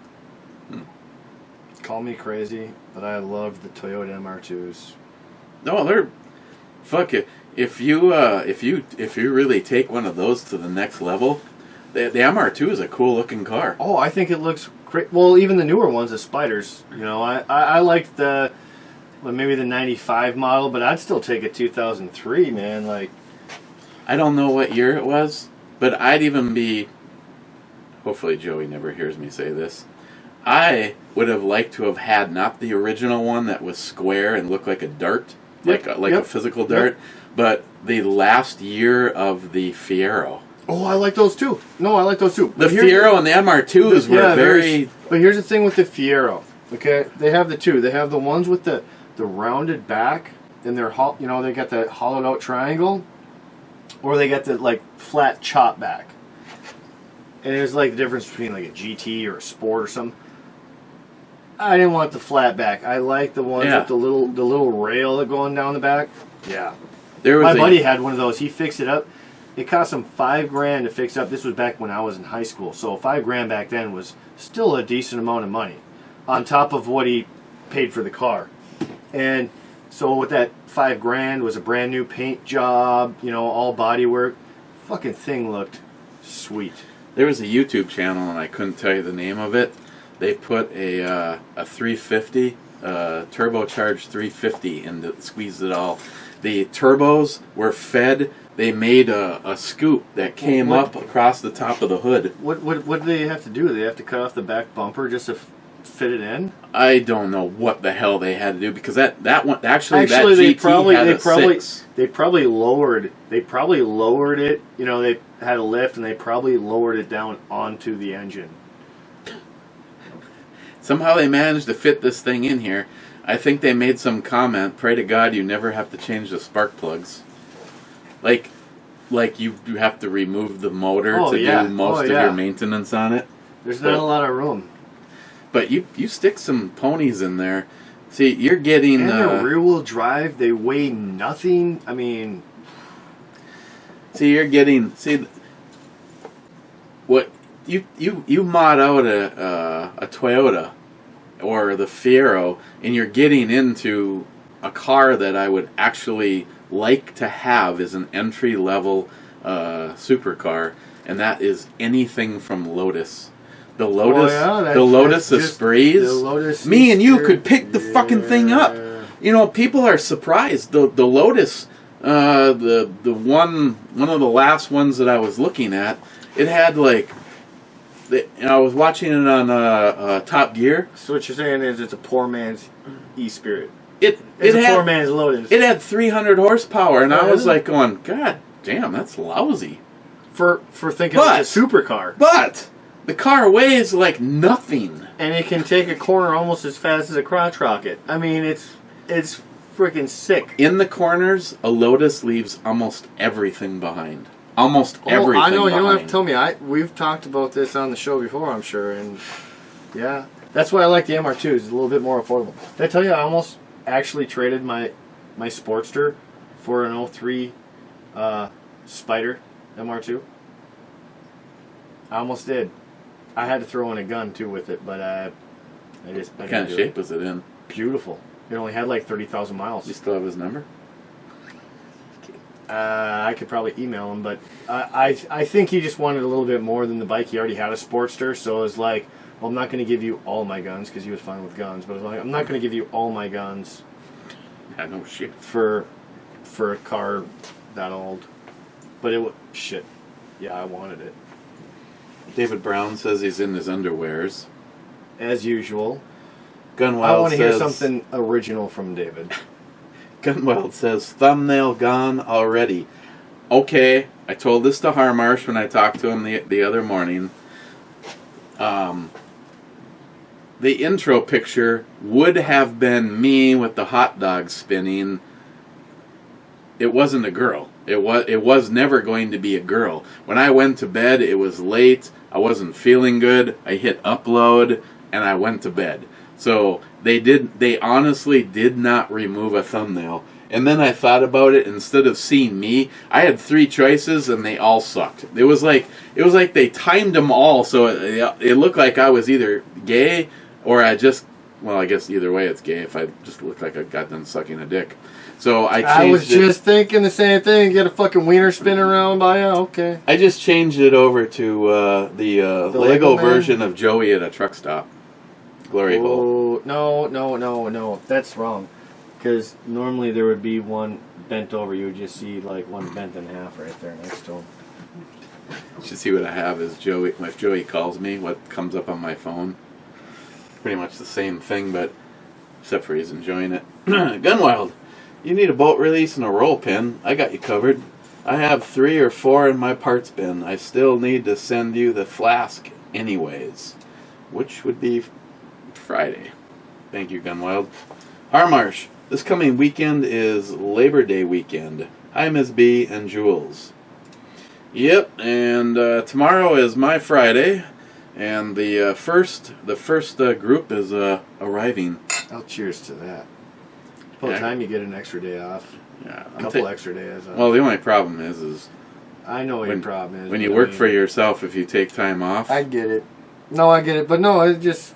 Call me crazy, but I love the Toyota MR2s. No, they're... Fuck it. If you really take one of those to the next level, the MR2 is a cool looking car. Oh, I think it looks great. Well, even the newer ones, the Spiders. You know, I liked maybe the 95 model, but I'd still take a 2003, man. Like, I don't know what year it was, but I'd even be... Hopefully Joey never hears me say this. I would have liked to have had not the original one that was square and looked like a dart, like a physical dart, but the last year of the Fiero. Oh, I like those too. No, I like those too. The Fiero and the MR2s were very... But here's the thing with the Fiero, okay? They have the two. They have the ones with the rounded back, and they're they got the hollowed out triangle, or they got the like flat chop back. and it was like the difference between like a GT or a Sport or something. I didn't want the flat back. I like the ones with the little rail that going down the back. Yeah. My buddy had one of those. He fixed it up. It cost him $5,000 to fix up. This was back when I was in high school, so $5,000 back then was still a decent amount of money, on top of what he paid for the car. And so with that $5,000 was a brand new paint job, you know, all body work. Fucking thing looked sweet. There was a YouTube channel, and I couldn't tell you the name of it. They put a 350, turbocharged 350, and squeezed it all. The turbos were fed. They made a scoop that came up across the top of the hood. What do they have to do? Do they have to cut off the back bumper just to fit it in? I don't know what the hell they had to do, because that one actually that GT had a 6. They probably lowered it. You know, they had a lift and they probably lowered it down onto the engine. Somehow they managed to fit this thing in here. I think they made some comment, pray to God you never have to change the spark plugs. Like you have to remove the motor to do most of your maintenance on it. There's not a lot of room. But you stick some ponies in there. See, you're getting... And they're rear-wheel drive. They weigh nothing. I mean... See, you're getting... See, what... You mod out a Toyota or the Fiero, and you're getting into a car that I would actually like to have as an entry-level supercar, and that is anything from Lotus. The Lotus, the Lotus Esprits. The Lotus Me and you could pick the fucking thing up. You know, people are surprised. The Lotus, the one of the last ones that I was looking at, it had like. I was watching it on Top Gear. So what you're saying is it's a poor man's E-Spirit. It's a poor man's Lotus. It had 300 horsepower, and I was like going, God damn, that's lousy. For thinking it's a supercar. But the car weighs like nothing. And it can take a corner almost as fast as a crotch rocket. I mean, it's freaking sick. In the corners, a Lotus leaves almost everything behind. Almost everything I know, behind. You don't have to tell me. We've talked about this on the show before, I'm sure. And yeah, that's why I like the MR2. It's a little bit more affordable. Did I tell you I almost actually traded my Sportster for an 03 Spider MR2? I almost did. I had to throw in a gun too with it, but what kind of shape was it in? Beautiful. It only had like 30,000 miles. You still have his number? I could probably email him, but I think he just wanted a little bit more than the bike. He already had a Sportster, so it was like, well, I'm not going to give you all my guns, because he was fine with guns, but it was like, I'm not going to give you all my guns. Yeah, no shit. For a car that old. But it was, shit. Yeah, I wanted it. David Brown says he's in his underwears. As usual. Gunwild I want to hear something original from David. Gunwild says, thumbnail gone already. Okay, I told this to Harmarsh when I talked to him the other morning. The intro picture would have been me with the hot dog spinning. It wasn't a girl. It was never going to be a girl. When I went to bed, it was late. I wasn't feeling good. I hit upload, and I went to bed. So they honestly did not remove a thumbnail. And then I thought about it. Instead of seeing me, I had 3 choices, and they all sucked. It was like they timed them all, so it looked like I was either gay or I guess either way it's gay if I just looked like I got done sucking a dick. So I was just thinking the same thing. Get a fucking wiener spinning around by you. Okay. I just changed it over to the Lego version of Joey at a truck stop. Glory hole. No. That's wrong. Because normally there would be one bent over. You would just see like one bent in half right there next to him. You should see what I have is Joey. If Joey calls me, what comes up on my phone. Pretty much the same thing, but except for he's enjoying it. Gunwild. You need a bolt release and a roll pin. I got you covered. I have 3 or 4 in my parts bin. I still need to send you the flask anyways. Which would be Friday. Thank you, Gunwild. Harmarsh. This coming weekend is Labor Day weekend. Hi, Ms. B and Jules. Yep, and tomorrow is my Friday, and the first group is arriving. Oh, cheers to that. By the time you get an extra day off. Yeah, a couple extra days off. Well, the only problem is I know what your problem is. When you work for yourself, if you take time off. I get it. No, I get it. But no, it just,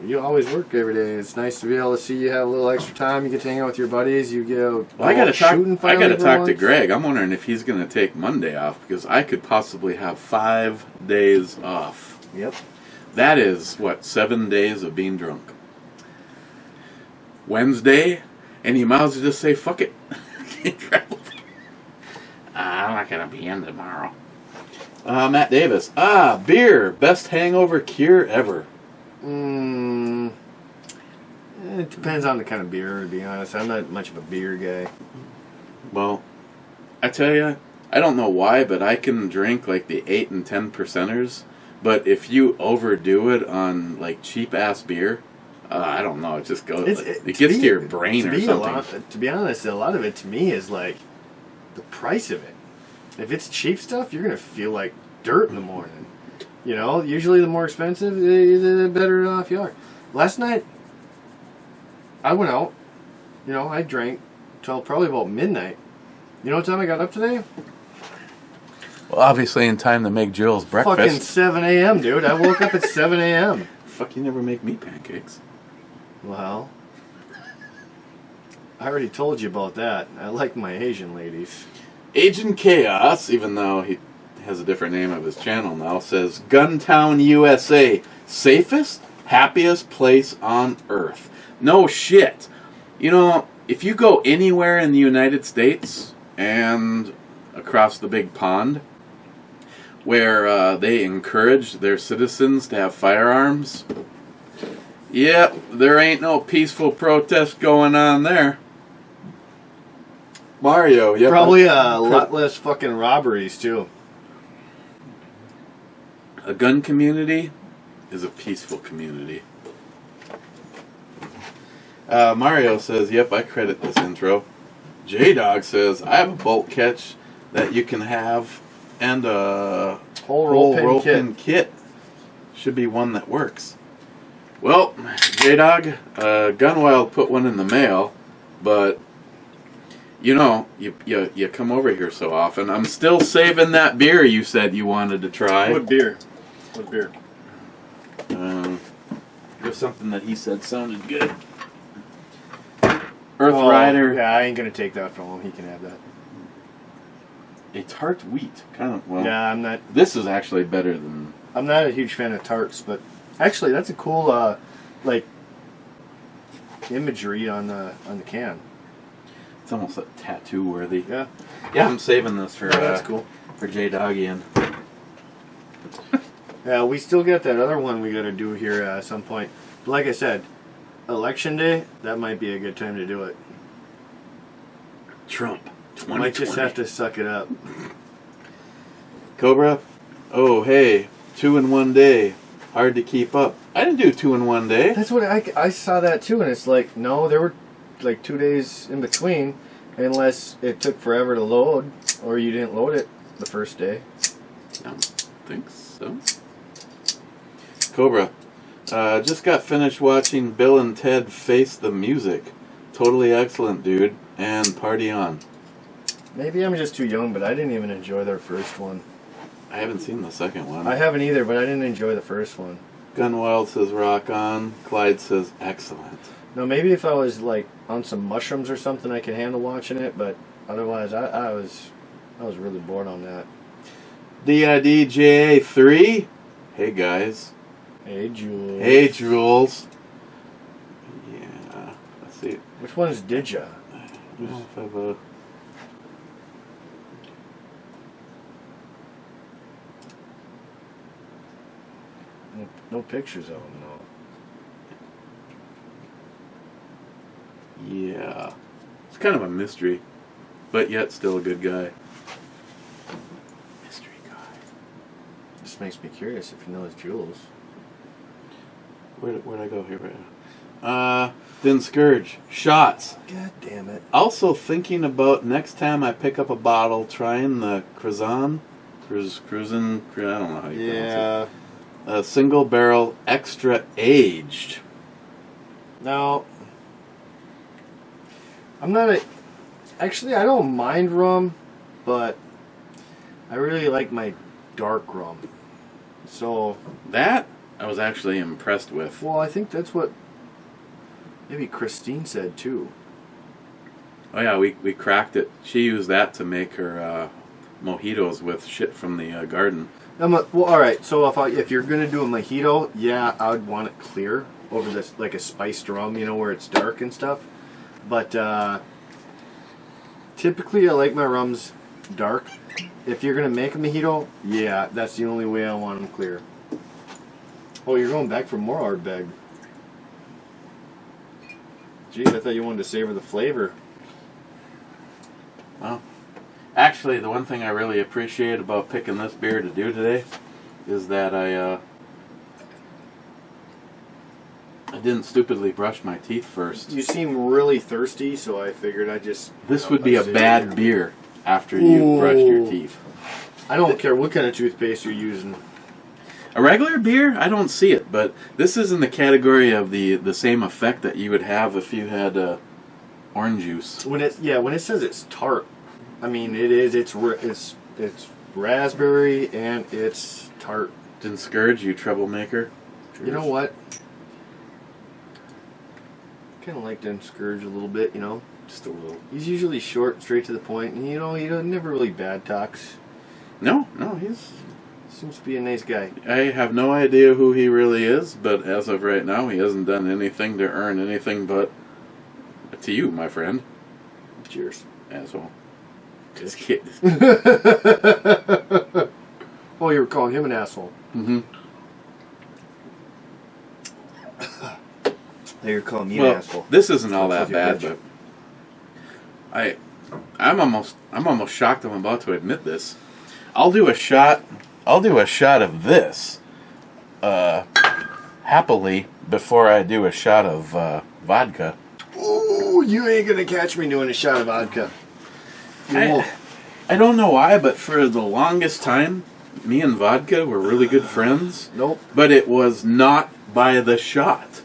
you always work every day. It's nice to be able to see you have a little extra time. You get to hang out with your buddies. You get I got to talk to Greg. I'm wondering if he's going to take Monday off, because I could possibly have 5 days off. Yep. That is, 7 days of being drunk. Wednesday, and you might as well just say, fuck it. I'm not going to be in tomorrow. Matt Davis. Beer. Best hangover cure ever. It depends on the kind of beer, to be honest. I'm not much of a beer guy. Well, I tell you, I don't know why, but I can drink like the 8 and 10 percenters. But if you overdo it on like cheap-ass beer, I don't know. It just goes. It gets to your brain or something. To be honest, a lot of it to me is like the price of it. If it's cheap stuff, you're gonna feel like dirt in the morning. You know, usually the more expensive, the better off you are. Last night, I went out. You know, I drank till probably about midnight. You know what time I got up today? Well, obviously in time to make Jill's breakfast. Fucking 7 a.m., dude. I woke up at 7 a.m. Fuck, you never make me pancakes. Well, I already told you about that. I like my Asian ladies. Agent Chaos, even though he has a different name of his channel now, says Guntown, USA, safest, happiest place on earth. No shit. You know, if you go anywhere in the United States and across the big pond where they encourage their citizens to have firearms, yep, there ain't no peaceful protest going on there. Mario, yep. Probably a lot less fucking robberies, too. A gun community is a peaceful community. Mario says, yep, I credit this intro. J-Dog says, I have a bolt catch that you can have and a whole roll pin kit. Should be one that works. Well, J-Dog, Gunwild put one in the mail, but you know, you come over here so often. I'm still saving that beer you said you wanted to try. What beer? What beer? There's something that he said sounded good. Earth Rider. Yeah, I ain't gonna take that from him. He can have that. A tart wheat, kind of. Well, yeah, I'm not. This is actually better than. I'm not a huge fan of tarts, but actually, that's a cool like imagery on the can. It's almost like tattoo worthy. Yeah. Yeah, I'm saving this for that's cool. For J-Doggy and. Yeah, we still got that other one we got to do here at some point. But like I said, Election Day, that might be a good time to do it. Trump, 2020. Might just have to suck it up. Cobra, oh hey, 2 in 1 day, hard to keep up. I didn't do 2 in 1 day. That's what I saw that too, and it's like, no, there were like 2 days in between, unless it took forever to load, or you didn't load it the first day. I don't think so. Cobra, just got finished watching Bill and Ted Face the Music. Totally excellent, dude. And party on. Maybe I'm just too young, but I didn't even enjoy their first one. I haven't seen the second one. I haven't either, but I didn't enjoy the first one. Gunwild says rock on. Clyde says excellent. No, maybe if I was like on some mushrooms or something, I could handle watching it, but otherwise, I was really bored on that. DIDJA3. Hey guys. Hey Jules. Hey Jules. Yeah. Let's see. Which one is Didja? I don't know if I have a. No pictures of him, no. Yeah. It's kind of a mystery, but yet still a good guy. Mystery guy. Just makes me curious if he knows Jules. Where'd I go here right now? Thin Scourge. Shots. God damn it. Also thinking about next time I pick up a bottle, trying the Crozan. Cruising. I don't know how you pronounce Yeah. it. A single barrel extra aged. Now, I'm not a. Actually, I don't mind rum, but I really like my dark rum. So. That I was actually impressed with. Well, I think that's what maybe Christine said too. Oh yeah, we cracked it. She used that to make her mojitos with shit from the garden. Well, all right. So if you're gonna do a mojito, yeah, I would want it clear over this, like a spiced rum, where it's dark and stuff. But typically, I like my rums dark. If you're gonna make a mojito, yeah, that's the only way I want them clear. Oh, you're going back for more Ardbeg. Geez, I thought you wanted to savor the flavor. Well, actually, the one thing I really appreciate about picking this beer to do today is that I didn't stupidly brush my teeth first. You seem really thirsty, so I figured I'd just... This would be a bad beer after you brushed your teeth. I don't care what kind of toothpaste you're using. A regular beer, I don't see it, but this is in the category of the same effect that you would have if you had orange juice. When it says it's tart, I mean it is. It's raspberry and it's tart. Didn't scourge you, troublemaker. You know what? Kind of like them Scourge a little bit, Just a little. He's usually short, straight to the point, and he never really bad talks. No, he Seems to be a nice guy. I have no idea who he really is, but as of right now, he hasn't done anything to earn anything but to you, my friend. Cheers. Asshole. Just kidding. Oh, you were calling him an asshole. Mm-hmm. Now you're calling me an asshole. This isn't all that bad, bitch. but I'm almost shocked I'm about to admit this. I'll do a shot of this happily before I do a shot of vodka. Ooh, you ain't gonna catch me doing a shot of vodka. You won't. I don't know why, but for the longest time, me and vodka were really good friends. Nope. But it was not by the shot.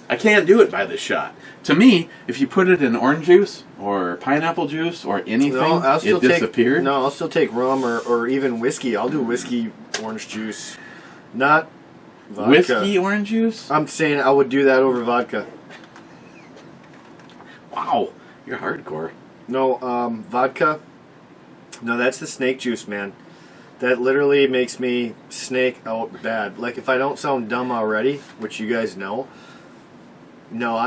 I can't do it by the shot. To me, if you put it in orange juice or pineapple juice or anything, it disappeared. I'll still take rum or even whiskey. I'll do whiskey orange juice. Not vodka. Whiskey orange juice? I'm saying I would do that over vodka. Wow, you're hardcore. No, vodka. No, that's the snake juice, man. That literally makes me snake out bad. Like, if I don't sound dumb already, which you guys know, no,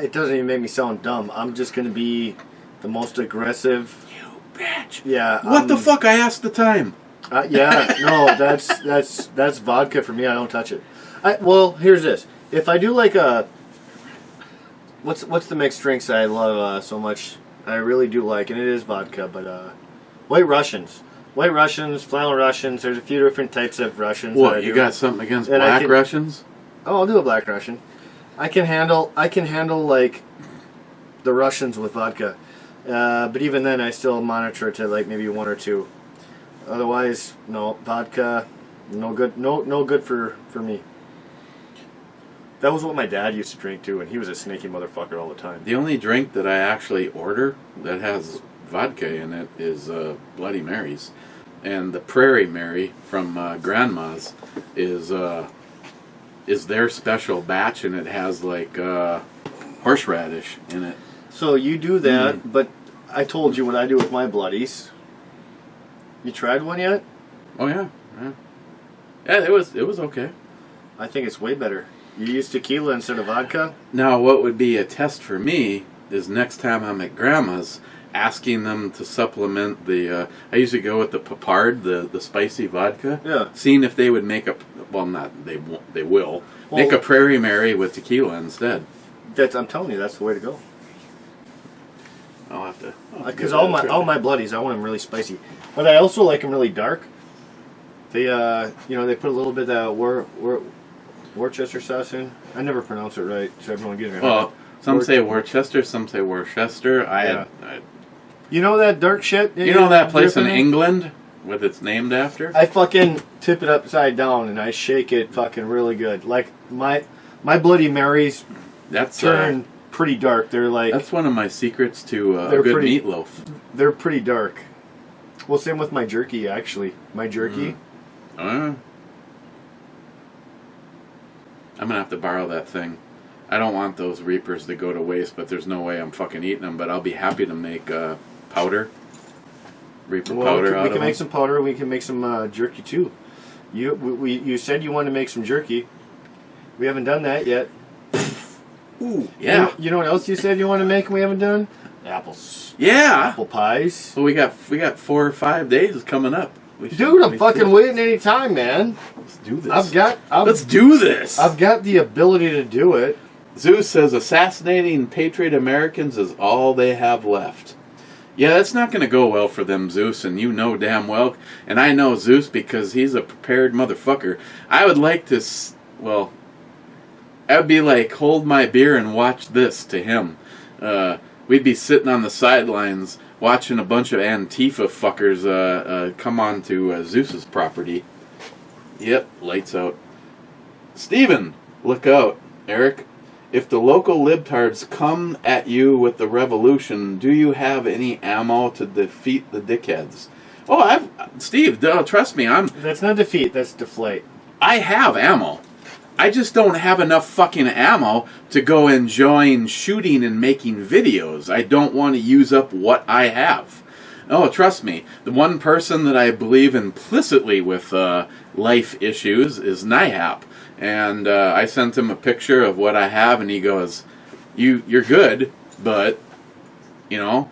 it doesn't even make me sound dumb. I'm just going to be the most aggressive. You bitch. Yeah. What the fuck? I asked the time. Yeah, no, that's vodka for me. I don't touch it. Well, here's this. If I do like a... What's the mixed drinks I love so much? I really do like, and it is vodka, but White Russians. White Russians, flannel Russians, there's a few different types of Russians. What, you got something against black Russians? Oh, I'll do a black Russian. I can handle like the Russians with vodka. But even then I still monitor it to like maybe one or two. Otherwise, no, vodka, no good for me. That was what my dad used to drink too, and he was a snaky motherfucker all the time. The only drink that I actually order that has vodka in it is Bloody Marys. And the Prairie Mary from Grandma's is their special batch, and it has like horseradish in it. So you do that, but I told you what I do with my Bloodies. You tried one yet? Oh yeah. Yeah, it was okay. I think it's way better. You use tequila instead of vodka? Now, what would be a test for me is next time I'm at Grandma's, asking them to supplement the... I usually go with the Papard, the spicy vodka. Yeah. Seeing if they would make a... Well, not... They won't. They will. Well, make a Prairie Mary with tequila instead. I'm telling you, that's the way to go. I'll have to... Because all my Bloodies, I want them really spicy. But I also like them really dark. They, they put a little bit of Worcester sauce in. I never pronounce it right, so everyone gives me a Well, some say Worcester, some say Worcester. You know that dark shit? You know that place in England what it's named after? I fucking tip it upside down and I shake it fucking really good. Like my Bloody Marys turn pretty dark. They're like that's one of my secrets to a good meatloaf. They're pretty dark. Well, same with my jerky actually. My jerky. I'm gonna have to borrow that thing. I don't want those Reapers to go to waste, but there's no way I'm fucking eating them. But I'll be happy to make powder. Reaper powder out of them. We can make some powder. We can make some jerky too. You said you wanted to make some jerky. We haven't done that yet. Ooh, yeah. You know what else you said you want to make and we haven't done? Apples. Yeah. Apple pies. Well, we got 4 or 5 days coming up. Dude, I'm fucking waiting any time, man. Let's do this. Let's do this. I've got the ability to do it. Zeus says assassinating patriot Americans is all they have left. Yeah, that's not going to go well for them, Zeus, and you know damn well. And I know Zeus because he's a prepared motherfucker. I would like to, well, I would be like, hold my beer and watch this to him. We'd be sitting on the sidelines watching a bunch of Antifa fuckers come on to Zeus's property. Yep, lights out. Steven, look out. Eric, if the local libtards come at you with the revolution, do you have any ammo to defeat the dickheads? Oh, Steve, trust me, That's not defeat, that's deflate. I have ammo. I just don't have enough fucking ammo to go and join shooting and making videos. I don't want to use up what I have. Oh, trust me, the one person that I believe implicitly with life issues is Nihap. And I sent him a picture of what I have, and he goes, "You're good, but, you know,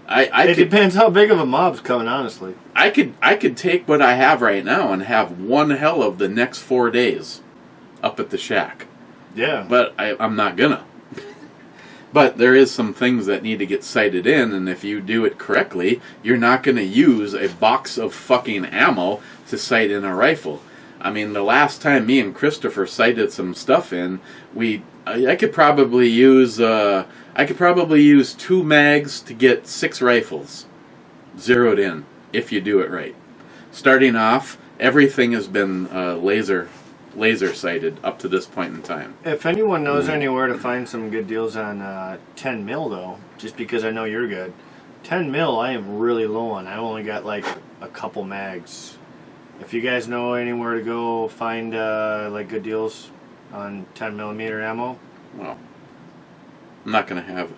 it depends how big of a mob's coming, honestly. I could take what I have right now and have one hell of the next 4 days up at the shack. Yeah. But I'm not gonna. But there is some things that need to get sighted in, and if you do it correctly, you're not going to use a box of fucking ammo to sight in a rifle. I mean, the last time me and Christopher sighted some stuff in, I could probably use 2 mags to get 6 rifles zeroed in if you do it right. Starting off, everything has been laser sighted up to this point in time. If anyone knows anywhere to find some good deals on 10 mil though, just because I know you're good, 10 mil I am really low on. I only got like a couple mags. If you guys know anywhere to go find like good deals on 10 millimeter ammo, well, I'm not gonna have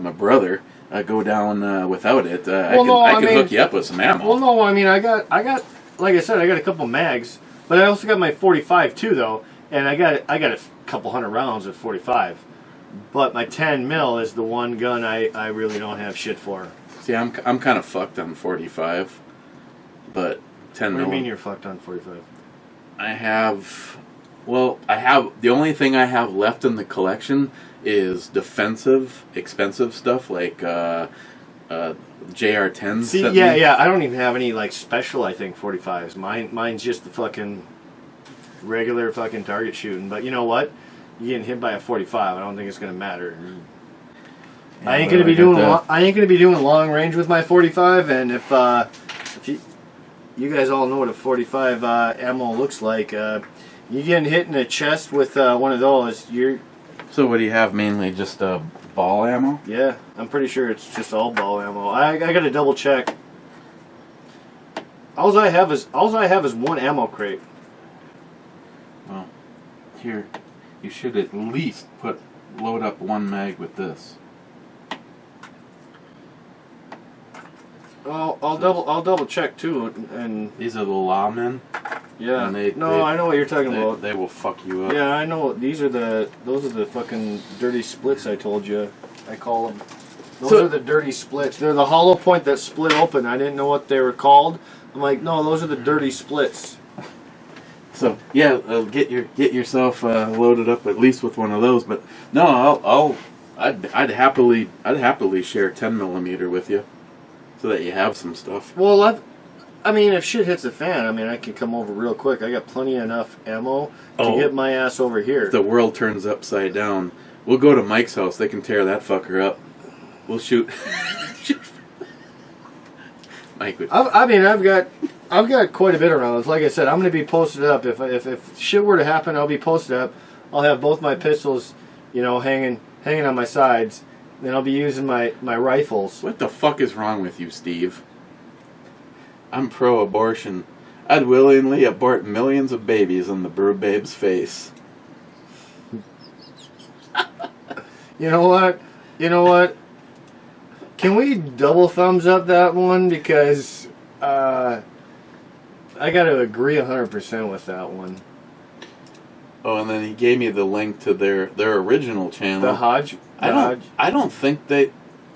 my brother go down without it. I can hook you up with some ammo. Well, no, I mean I got like I said, I got a couple mags. But I also got my 45 too, though, and I got a couple hundred rounds of 45. But my 10 mil is the one gun I really don't have shit for. See, I'm kind of fucked on 45, but 10 mil. What do you mean you're fucked on 45? The only thing I have left in the collection is defensive, expensive stuff like JR10s. See, yeah, I don't even have any like special. I think 45s. Mine's just the fucking regular fucking target shooting. But you know what? You getting hit by a 45. I don't think it's gonna matter. Yeah, I ain't gonna be doing long range with my 45. And if you guys all know what a 45 ammo looks like, you getting hit in the chest with one of those, you're. So what do you have mainly? Just ball ammo? Yeah, I'm pretty sure it's just all ball ammo. I gotta double check. All I have is one ammo crate. Well, here, you should at least load up 1 mag with this. I'll double check too. And these are the lawmen. Yeah. I know what you're talking about. They will fuck you up. Yeah, I know. Those are the fucking dirty splits I told you. I call them. Those are the dirty splits. They're the hollow point that split open. I didn't know what they were called. I'm like, no, those are the dirty splits. So yeah, get yourself loaded up at least with one of those. But no, I'd happily share 10 millimeter with you, so that you have some stuff. Well, I mean, if shit hits the fan, I mean, I can come over real quick. I got plenty enough ammo to get my ass over here. If the world turns upside down, we'll go to Mike's house. They can tear that fucker up. We'll shoot. Mike would. I've got quite a bit of rounds. Like I said, I'm going to be posted up. If shit were to happen, I'll be posted up. I'll have both my pistols, hanging on my sides. Then I'll be using my rifles. What the fuck is wrong with you, Steve? I'm pro-abortion. I'd willingly abort millions of babies on the Brew Babe's face. You know what? Can we double thumbs up that one? Because I got to agree 100% with that one. Oh, and then he gave me the link to their original channel. The Hodge. I don't think they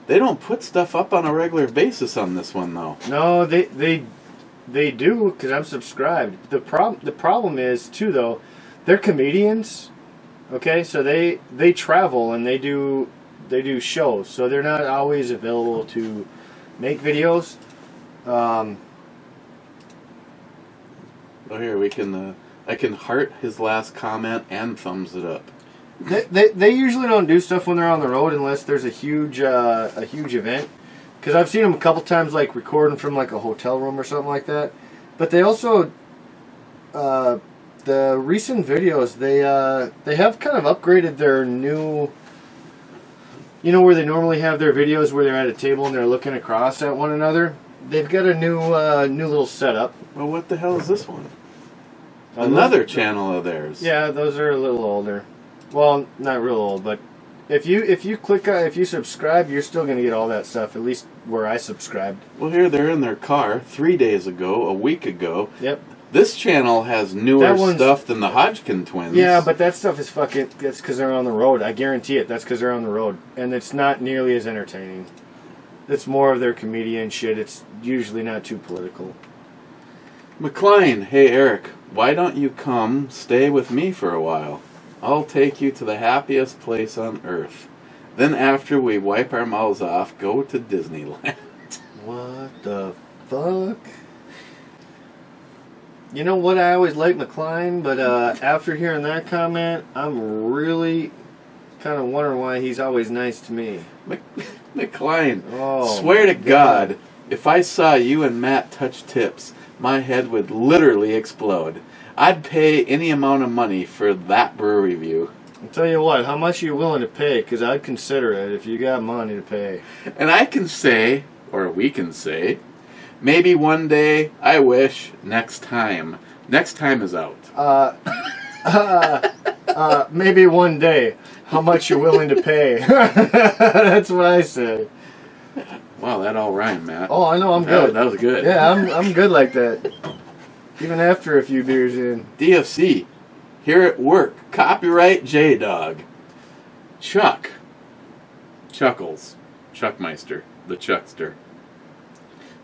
don't put stuff up on a regular basis on this one though. No, they do, because I'm subscribed. The problem is too, though, they're comedians. Okay, so they travel and they do shows, so they're not always available to make videos. Oh, here we can. I can heart his last comment and thumbs it up. They usually don't do stuff when they're on the road unless there's a huge event. Because I've seen them a couple times, like recording from like a hotel room or something like that. But they also, the recent videos, they have kind of upgraded their new. Where they normally have their videos where they're at a table and they're looking across at one another. They've got a new little setup. Well, what the hell is this one? Another channel of theirs. Yeah, those are a little older. Well, not real old, but if you subscribe, you're still going to get all that stuff. At least where I subscribed. Well, here they're in their car 3 days ago, a week ago. Yep. This channel has newer stuff than the Hodgkin twins. Yeah, but that stuff is fucking. That's because they're on the road. I guarantee it. That's because they're on the road, and it's not nearly as entertaining. It's more of their comedian shit. It's usually not too political. McLean, hey Eric, why don't you come stay with me for a while? I'll take you to the happiest place on earth. Then after we wipe our mouths off, go to Disneyland. What the fuck? You know what? I always liked McLean, but after hearing that comment, I'm really kind of wondering why he's always nice to me. McLean, oh, swear to God, if I saw you and Matt touch tips, my head would literally explode. I'd pay any amount of money for that brew review. I'll tell you what, how much are you willing to pay? Because I'd consider it if you got money to pay. And I can say, or we can say, maybe one day, I wish, next time. Next time is out. Maybe one day. How much you're willing to pay. That's what I say. Wow, that all rhymed, Matt. Oh, I know, I'm good. That was good. Yeah, I'm good like that. Even after a few beers in. DFC, here at work. Copyright J-Dog. Chuck. Chuckles. Chuckmeister. The Chuckster.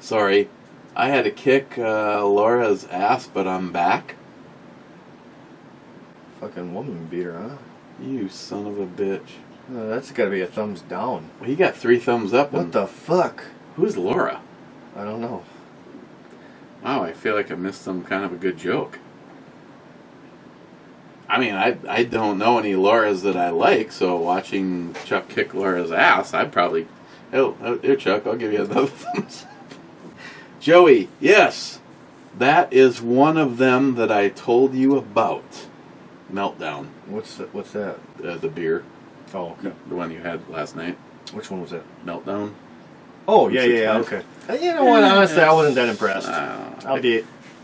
Sorry, I had to kick Laura's ass, but I'm back. Fucking woman beater, huh? You son of a bitch. No, that's gotta be a thumbs down. Well, he got 3 thumbs up. What the fuck? Who's Laura? I don't know. Wow, I feel like I missed some kind of a good joke. I mean, I don't know any Lauras that I like, so watching Chuck kick Laura's ass, I'd probably... Oh, here, Chuck, I'll give you another thumbs up. Joey, yes, that is one of them that I told you about. Meltdown. What's that? The beer. Oh, okay. The one you had last night. Which one was that? Meltdown. Oh, yeah, okay. You know what? Honestly, I wasn't that impressed. I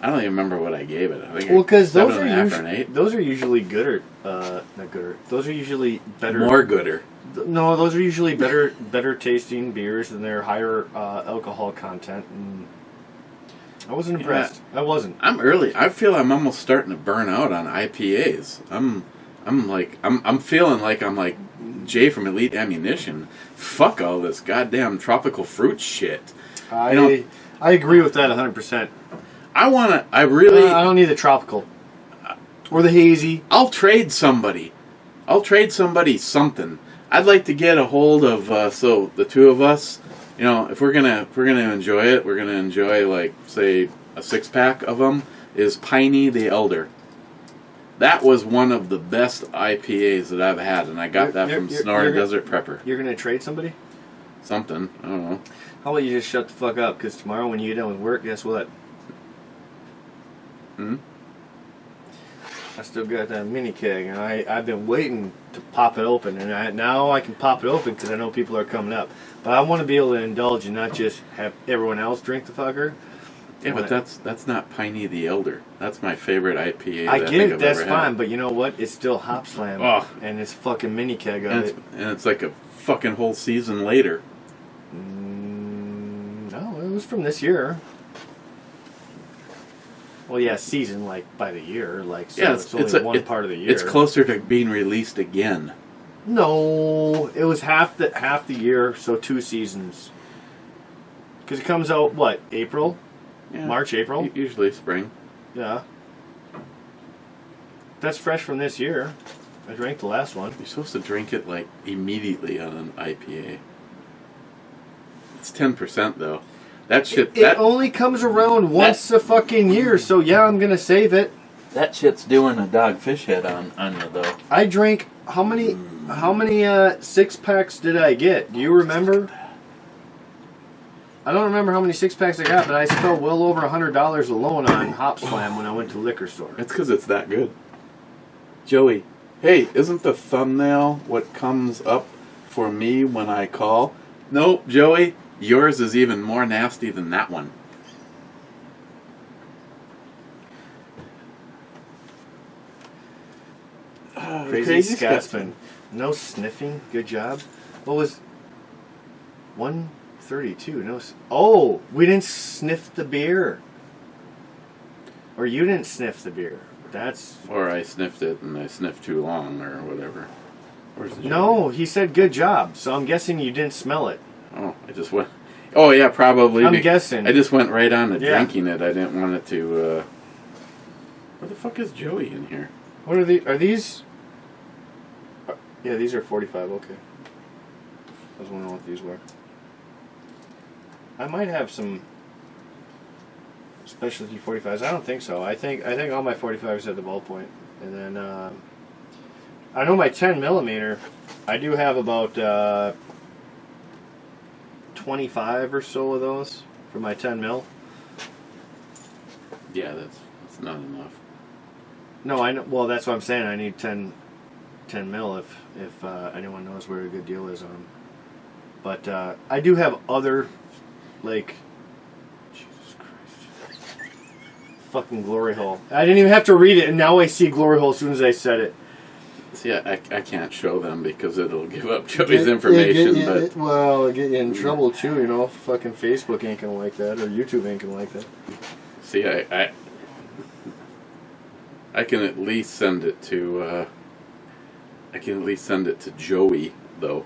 don't even remember what I gave it. I think because those are 7.5 or 8. Usually gooder. Not gooder. Those are usually better. More gooder. No, those are usually better tasting beers and they're higher alcohol content. And I wasn't impressed. I wasn't. I'm early. I feel I'm almost starting to burn out on IPAs. I'm feeling like I'm like Jay from Elite Ammunition. Fuck all this goddamn tropical fruit shit. I agree with that 100%. I really... I don't need the tropical. Or the hazy. I'll trade somebody something. I'd like to get a hold of, so the two of us, if we're gonna enjoy it, we're gonna enjoy, like, say, a 6-pack of them, is Piney the Elder. That was one of the best IPAs that I've had, and I got that from Sonora Desert Prepper. You're gonna trade somebody? something. I don't know. How about you just shut the fuck up? Because tomorrow when you get done with work, guess what? I still got that mini keg, and I've been waiting to pop it open, and now I can pop it open because I know people are coming up. But I want to be able to indulge and not just have everyone else drink the fucker. Yeah, but that's not Piney the Elder. That's my favorite IPA. I get it, that's ever fine, had. but you know what? It's still Hop Slam, and it's fucking mini keg of it. And it's like a fucking whole season later. No, it was from this year. Well, yeah, season, like, by the year. Like, so yeah, it's only one part of the year. It's closer to being released again. No, it was half the year, so 2 seasons. Because it comes out, what, April? Yeah. March, April? Usually spring. Yeah. That's fresh from this year. I drank the last one. You're supposed to drink it, like, immediately on an IPA. It's 10%, though. That shit... It only comes around once a fucking year, so yeah, I'm gonna save it. That shit's doing a dogfish head on you, though. I drank... How many 6-packs did I get? Do you remember? I don't remember how many 6-packs I got, but I spent well over $100 alone on Hop Slam when I went to the liquor store. It's because it's that good. Joey, hey, isn't the thumbnail what comes up for me when I call? Nope, Joey, yours is even more nasty than that one. Crazy Scotsman. No sniffing. Good job. What was 132? No. Oh, we didn't sniff the beer. Or you didn't sniff the beer. That's. Or I sniffed it and I sniffed too long or whatever. No, he said good job. So I'm guessing you didn't smell it. Oh, I just went. Oh yeah, probably. I'm guessing. I just went right on to drinking it. I didn't want it to. Where the fuck is Joey in here? What are these? Are these? Yeah, these are 45. Okay. I was wondering what these were. I might have some specialty 45s. I don't think so. I think all my 45s at the ballpoint, and then I know my 10 millimeter. I do have about 25 or so of those for my 10 mil. Yeah, that's not enough. No, I know. Well, that's what I'm saying. I need 10 mil if anyone knows where a good deal is on them. But I do have other, like, Jesus Christ, fucking glory hole. I didn't even have to read it, and now I see glory hole as soon as I said it. See, I can't show them because it'll give up Joey's information. It'll get you in trouble too, you know. Fucking Facebook ain't gonna like that, or YouTube ain't gonna like that. See, I can at least send it to. I can at least send it to Joey, though.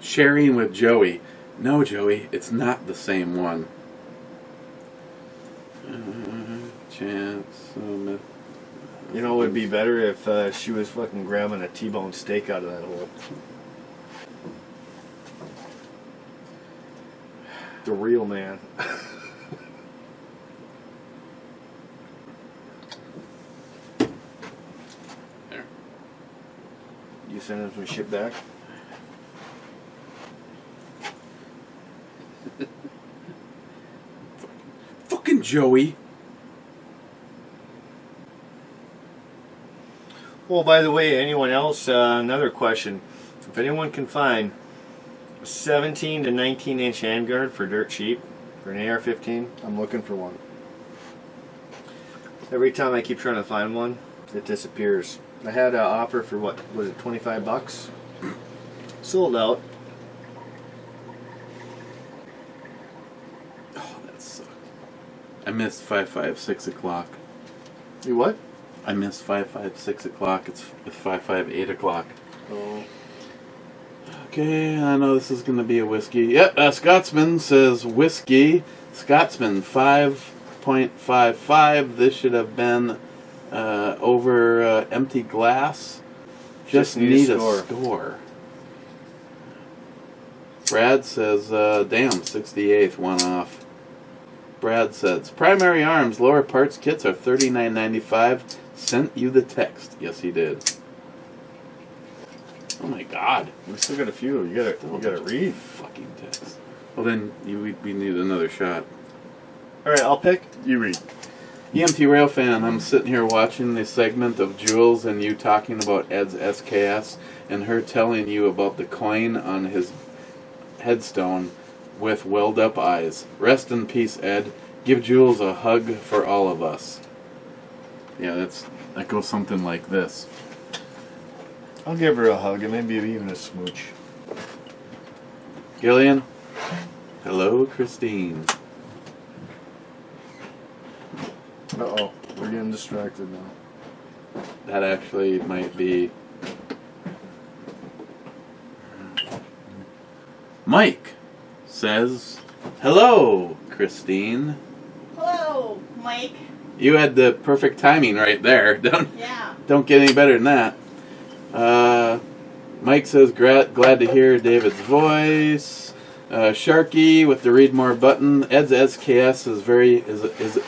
Sharing with Joey. No, Joey, it's not the same one. Chance. You know, it would be better if she was fucking grabbing a T-bone steak out of that hole. The real man. There. You send him some shit back? Fucking Joey. Well, by the way, anyone else, another question. If anyone can find a 17 to 19 inch handguard for dirt cheap, for an AR-15, I'm looking for one. Every time I keep trying to find one, it disappears. I had an offer for, what was it, 25 bucks? Sold out. Oh, that sucked. I missed 5:5, 6 o'clock. You what? I missed 5:5, 6 o'clock. It's 5:5, 8 o'clock. Oh. Okay, I know this is going to be a whiskey. Yep, Scotsman says whiskey. Scotsman 5.55. This should have been over empty glass. Just need a score. Brad says, damn, 68th, one off. Brad says, Primary Arms lower parts kits are $39.95. Sent you the text. Yes, he did. Oh my God. We still got a few. You gotta read. Fucking text. Well then, we need another shot. All right, I'll pick. You read. EMT Rail Fan, I'm sitting here watching the segment of Jules and you talking about Ed's SKS and her telling you about the coin on his headstone with welled up eyes. Rest in peace, Ed. Give Jules a hug for all of us. Yeah, that goes something like this. I'll give her a hug and maybe even a smooch. Gillian? Hello, Christine. Uh-oh, we're getting distracted now. That actually might be... Mike says, hello, Christine. Hello, Mike. You had the perfect timing right there. Don't get any better than that. Mike says, glad to hear David's voice. Sharky with the read more button. Ed's SKS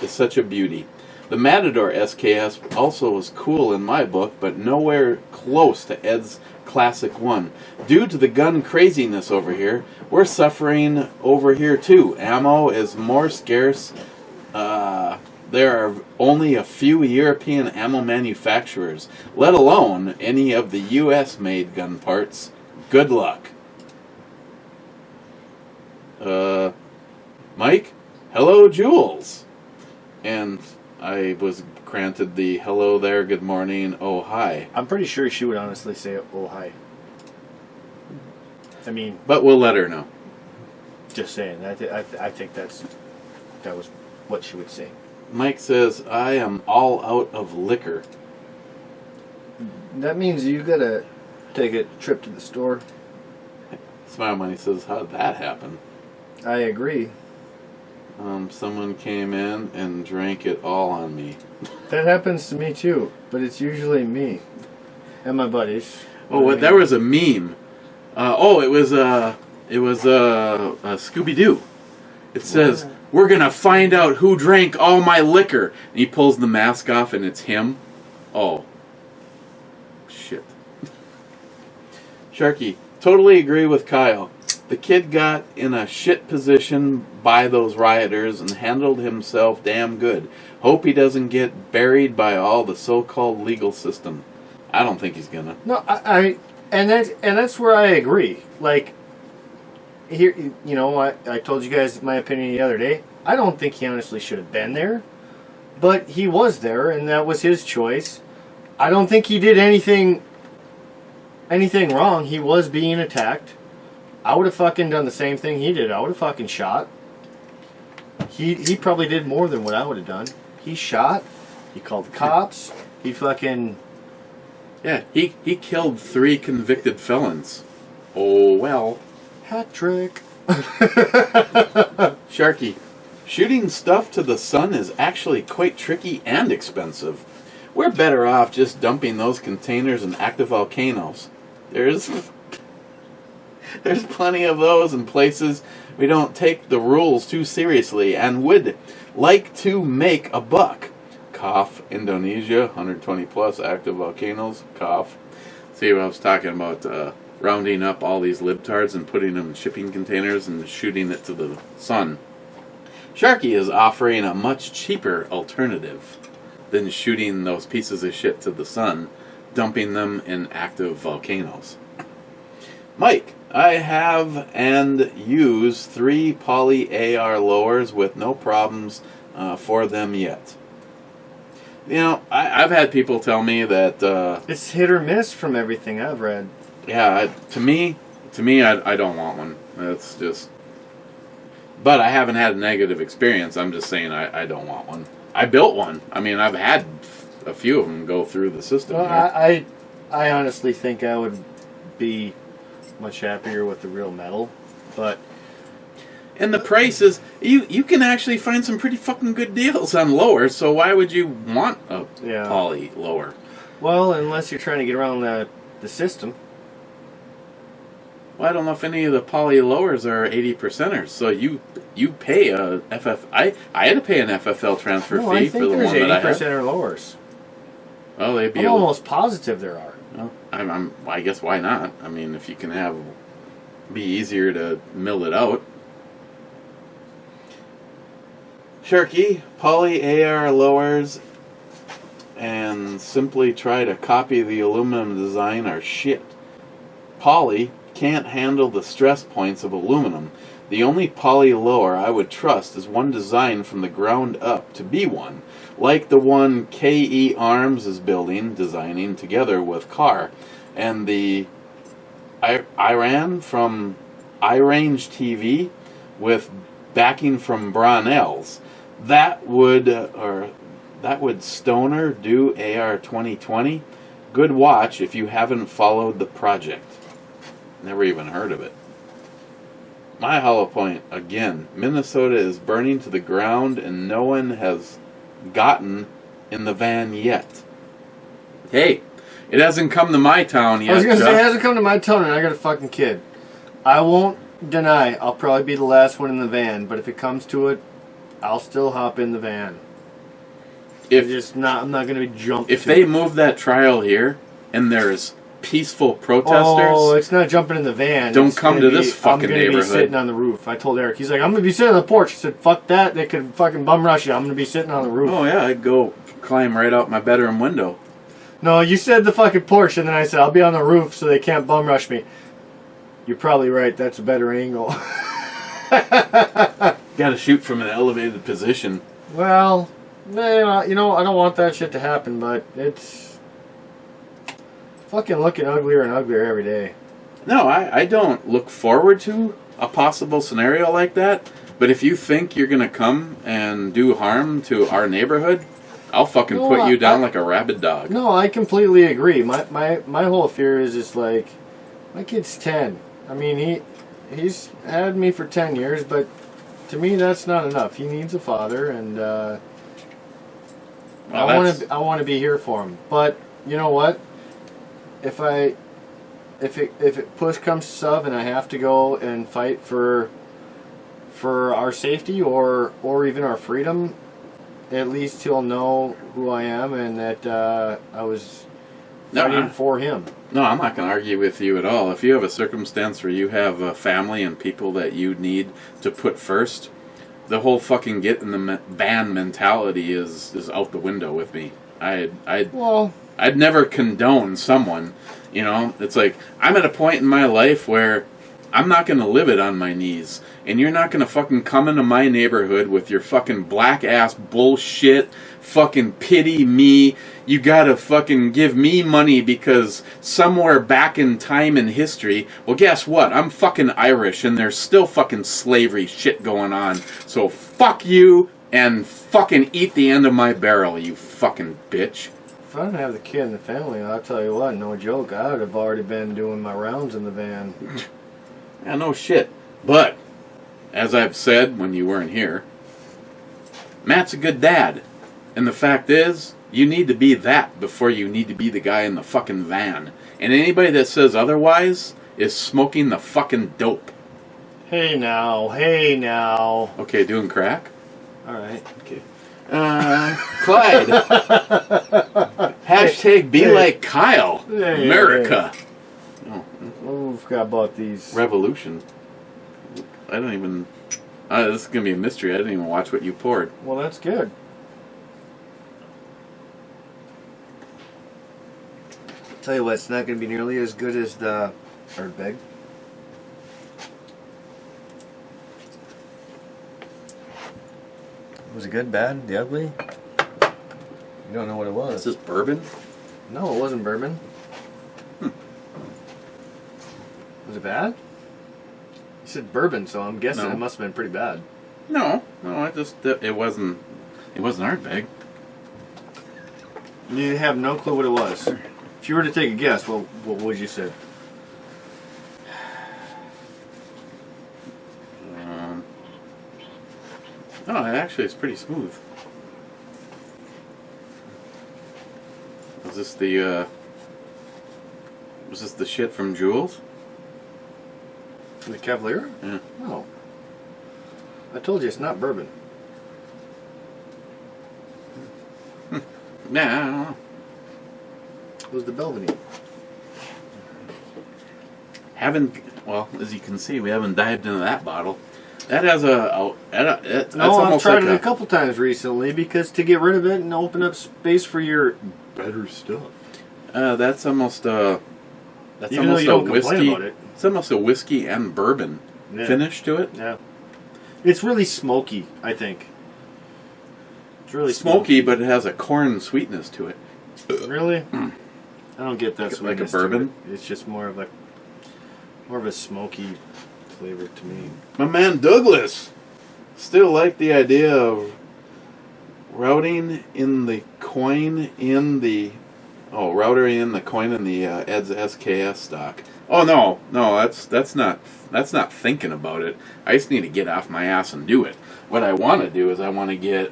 is such a beauty. The Matador SKS also was cool in my book, but nowhere close to Ed's Classic 1. Due to the gun craziness over here, we're suffering over here too. Ammo is more scarce. There are only a few European ammo manufacturers, let alone any of the US-made gun parts. Good luck. Mike? Hello, Jules. And I was granted the hello there, good morning, oh hi. I'm pretty sure she would honestly say, oh hi. I mean... But we'll let her know. Just saying. I think that was what she would say. Mike says, I am all out of liquor. That means you gotta take a trip to the store. Smile when he says, how'd that happen? I agree. Someone came in and drank it all on me. That happens to me too, but it's usually me and my buddies. Oh, there was a meme. It was Scooby-Doo. It says, we're gonna find out who drank all my liquor. And he pulls the mask off and it's him. Oh. Shit. Sharky, totally agree with Kyle. The kid got in a shit position by those rioters and handled himself damn good. Hope he doesn't get buried by all the so-called legal system. I don't think he's gonna. No, and that's where I agree. Like, here, you know, I told you guys my opinion the other day. I don't think he honestly should have been there, but he was there, and that was his choice. I don't think he did anything wrong. He was being attacked. I would have fucking done the same thing he did. I would have fucking shot. He probably did more than what I would have done. He shot. He called the cops. He fucking... Yeah, he killed 3 convicted felons. Oh, well. Hat trick. Sharky, shooting stuff to the sun is actually quite tricky and expensive. We're better off just dumping those containers in active volcanoes. There's plenty of those in places we don't take the rules too seriously and would like to make a buck. Cough. Indonesia, 120 plus active volcanoes. Cough. See what I was talking about, rounding up all these libtards and putting them in shipping containers and shooting it to the sun. Sharky is offering a much cheaper alternative than shooting those pieces of shit to the sun, dumping them in active volcanoes. Mike, I have and use 3 poly AR lowers with no problems for them yet. You know, I've had people tell me that... it's hit or miss from everything I've read. Yeah, to me, I don't want one. It's just... But I haven't had a negative experience. I'm just saying I don't want one. I built one. I mean, I've had a few of them go through the system. Well, I honestly think I would be much happier with the real metal, but... And the prices, you can actually find some pretty fucking good deals on lower, so why would you want a poly lower? Well, unless you're trying to get around the system. Well, I don't know if any of the poly lowers are 80%ers, so you pay a FF... I had to pay an FFL transfer fee for the one that I had. I think there's 80% or lowers. Oh, they'd be... I'm almost positive there are. Well, I guess why not? I mean, if you can be easier to mill it out. Sharky, poly AR lowers and simply try to copy the aluminum design are shit. Poly can't handle the stress points of aluminum. The only poly lower I would trust is one designed from the ground up to be one, like the one KE Arms is designing together with Carr, and the Iran from iRange TV with backing from Brownells. That would Stoner do AR 2020? Good watch if you haven't followed the project. Never even heard of it. My hollow point, again, Minnesota is burning to the ground and no one has gotten in the van yet. Hey, it hasn't come to my town yet. I was going to say, Chuck. it hasn't come to my town and I got a fucking kid. I won't deny I'll probably be the last one in the van, but if it comes to it, I'll still hop in the van. I'm not going to be jumped. If they move that trial here and there's peaceful protesters, oh, it's not jumping in the van. Don't come to this fucking neighborhood. I'm going to be sitting on the roof. I told Eric. He's like, I'm going to be sitting on the porch. He said, fuck that. They could fucking bum rush you. I'm going to be sitting on the roof. Oh yeah, I'd go climb right out my bedroom window. No, you said the fucking porch, and then I said, I'll be on the roof so they can't bum rush me. You're probably right. That's a better angle. Got to shoot from an elevated position. Well, you know, I don't want that shit to happen, but it's fucking looking uglier and uglier every day. No, I don't look forward to a possible scenario like that. But if you think you're gonna come and do harm to our neighborhood, I'll fucking put you down like a rabid dog. No, I completely agree. My whole fear is just like, my kid's 10. I mean, he's had me for 10 years, but to me that's not enough. He needs a father, and I want to be here for him. But you know what? If it push comes to shove and I have to go and fight for our safety or even our freedom, at least he'll know who I am and that I was fighting for him. No, I'm not going to argue with you at all. If you have a circumstance where you have a family and people that you need to put first, the whole fucking get in the van mentality is out the window with me. I'd never condone someone. You know, it's like, I'm at a point in my life where I'm not going to live it on my knees. And you're not going to fucking come into my neighborhood with your fucking black ass bullshit, fucking pity me. You gotta fucking give me money because somewhere back in time in history, well, guess what? I'm fucking Irish and there's still fucking slavery shit going on. So fuck you and fucking eat the end of my barrel, you fucking bitch. If I didn't have the kid in the family, I'll tell you what, no joke, I would have already been doing my rounds in the van. Yeah, no shit. But, as I've said when you weren't here, Matt's a good dad. And the fact is, you need to be that before you need to be the guy in the fucking van. And anybody that says otherwise is smoking the fucking dope. Hey now. Okay, doing crack? Alright. Okay. Clyde. Hashtag be like Kyle. Hey, America. Hey. Oh, I forgot about these. Revolution. I don't even... this is going to be a mystery. I didn't even watch what you poured. Well, that's good. Tell you what, it's not going to be nearly as good as the Erdbeg. Was it good, bad, the ugly? You don't know what it was. Is this bourbon? No, it wasn't bourbon. Was it bad? You said bourbon, so I'm guessing it must have been pretty bad. No, it wasn't Ardbeg. You have no clue what it was. If you were to take a guess, what would you say? No, actually, it's pretty smooth. Was this the shit from Jules? The Cavalier? Yeah. No. I told you it's not bourbon. Nah, I don't know. It was the Belvedere. haven't, well, as you can see, we haven't dived into that bottle. That has that's No, I've almost tried like it a couple times recently because to get rid of it and open up space for your better stuff. That's almost that's Even though almost you a don't complain whiskey. about it. It's almost a whiskey and bourbon finish to it. Yeah. It's really smoky, I think. It's really Smoky, but it has a corn sweetness to it. Really? I don't get that Like a sweetness bourbon? to it. It's just more of a smoky flavor to me. My man Douglas still like the idea of routing in the coin in the routering in the coin in the Ed's SKS stock. Oh no, that's not thinking about it. I just need to get off my ass and do it. What I want to do is I want to get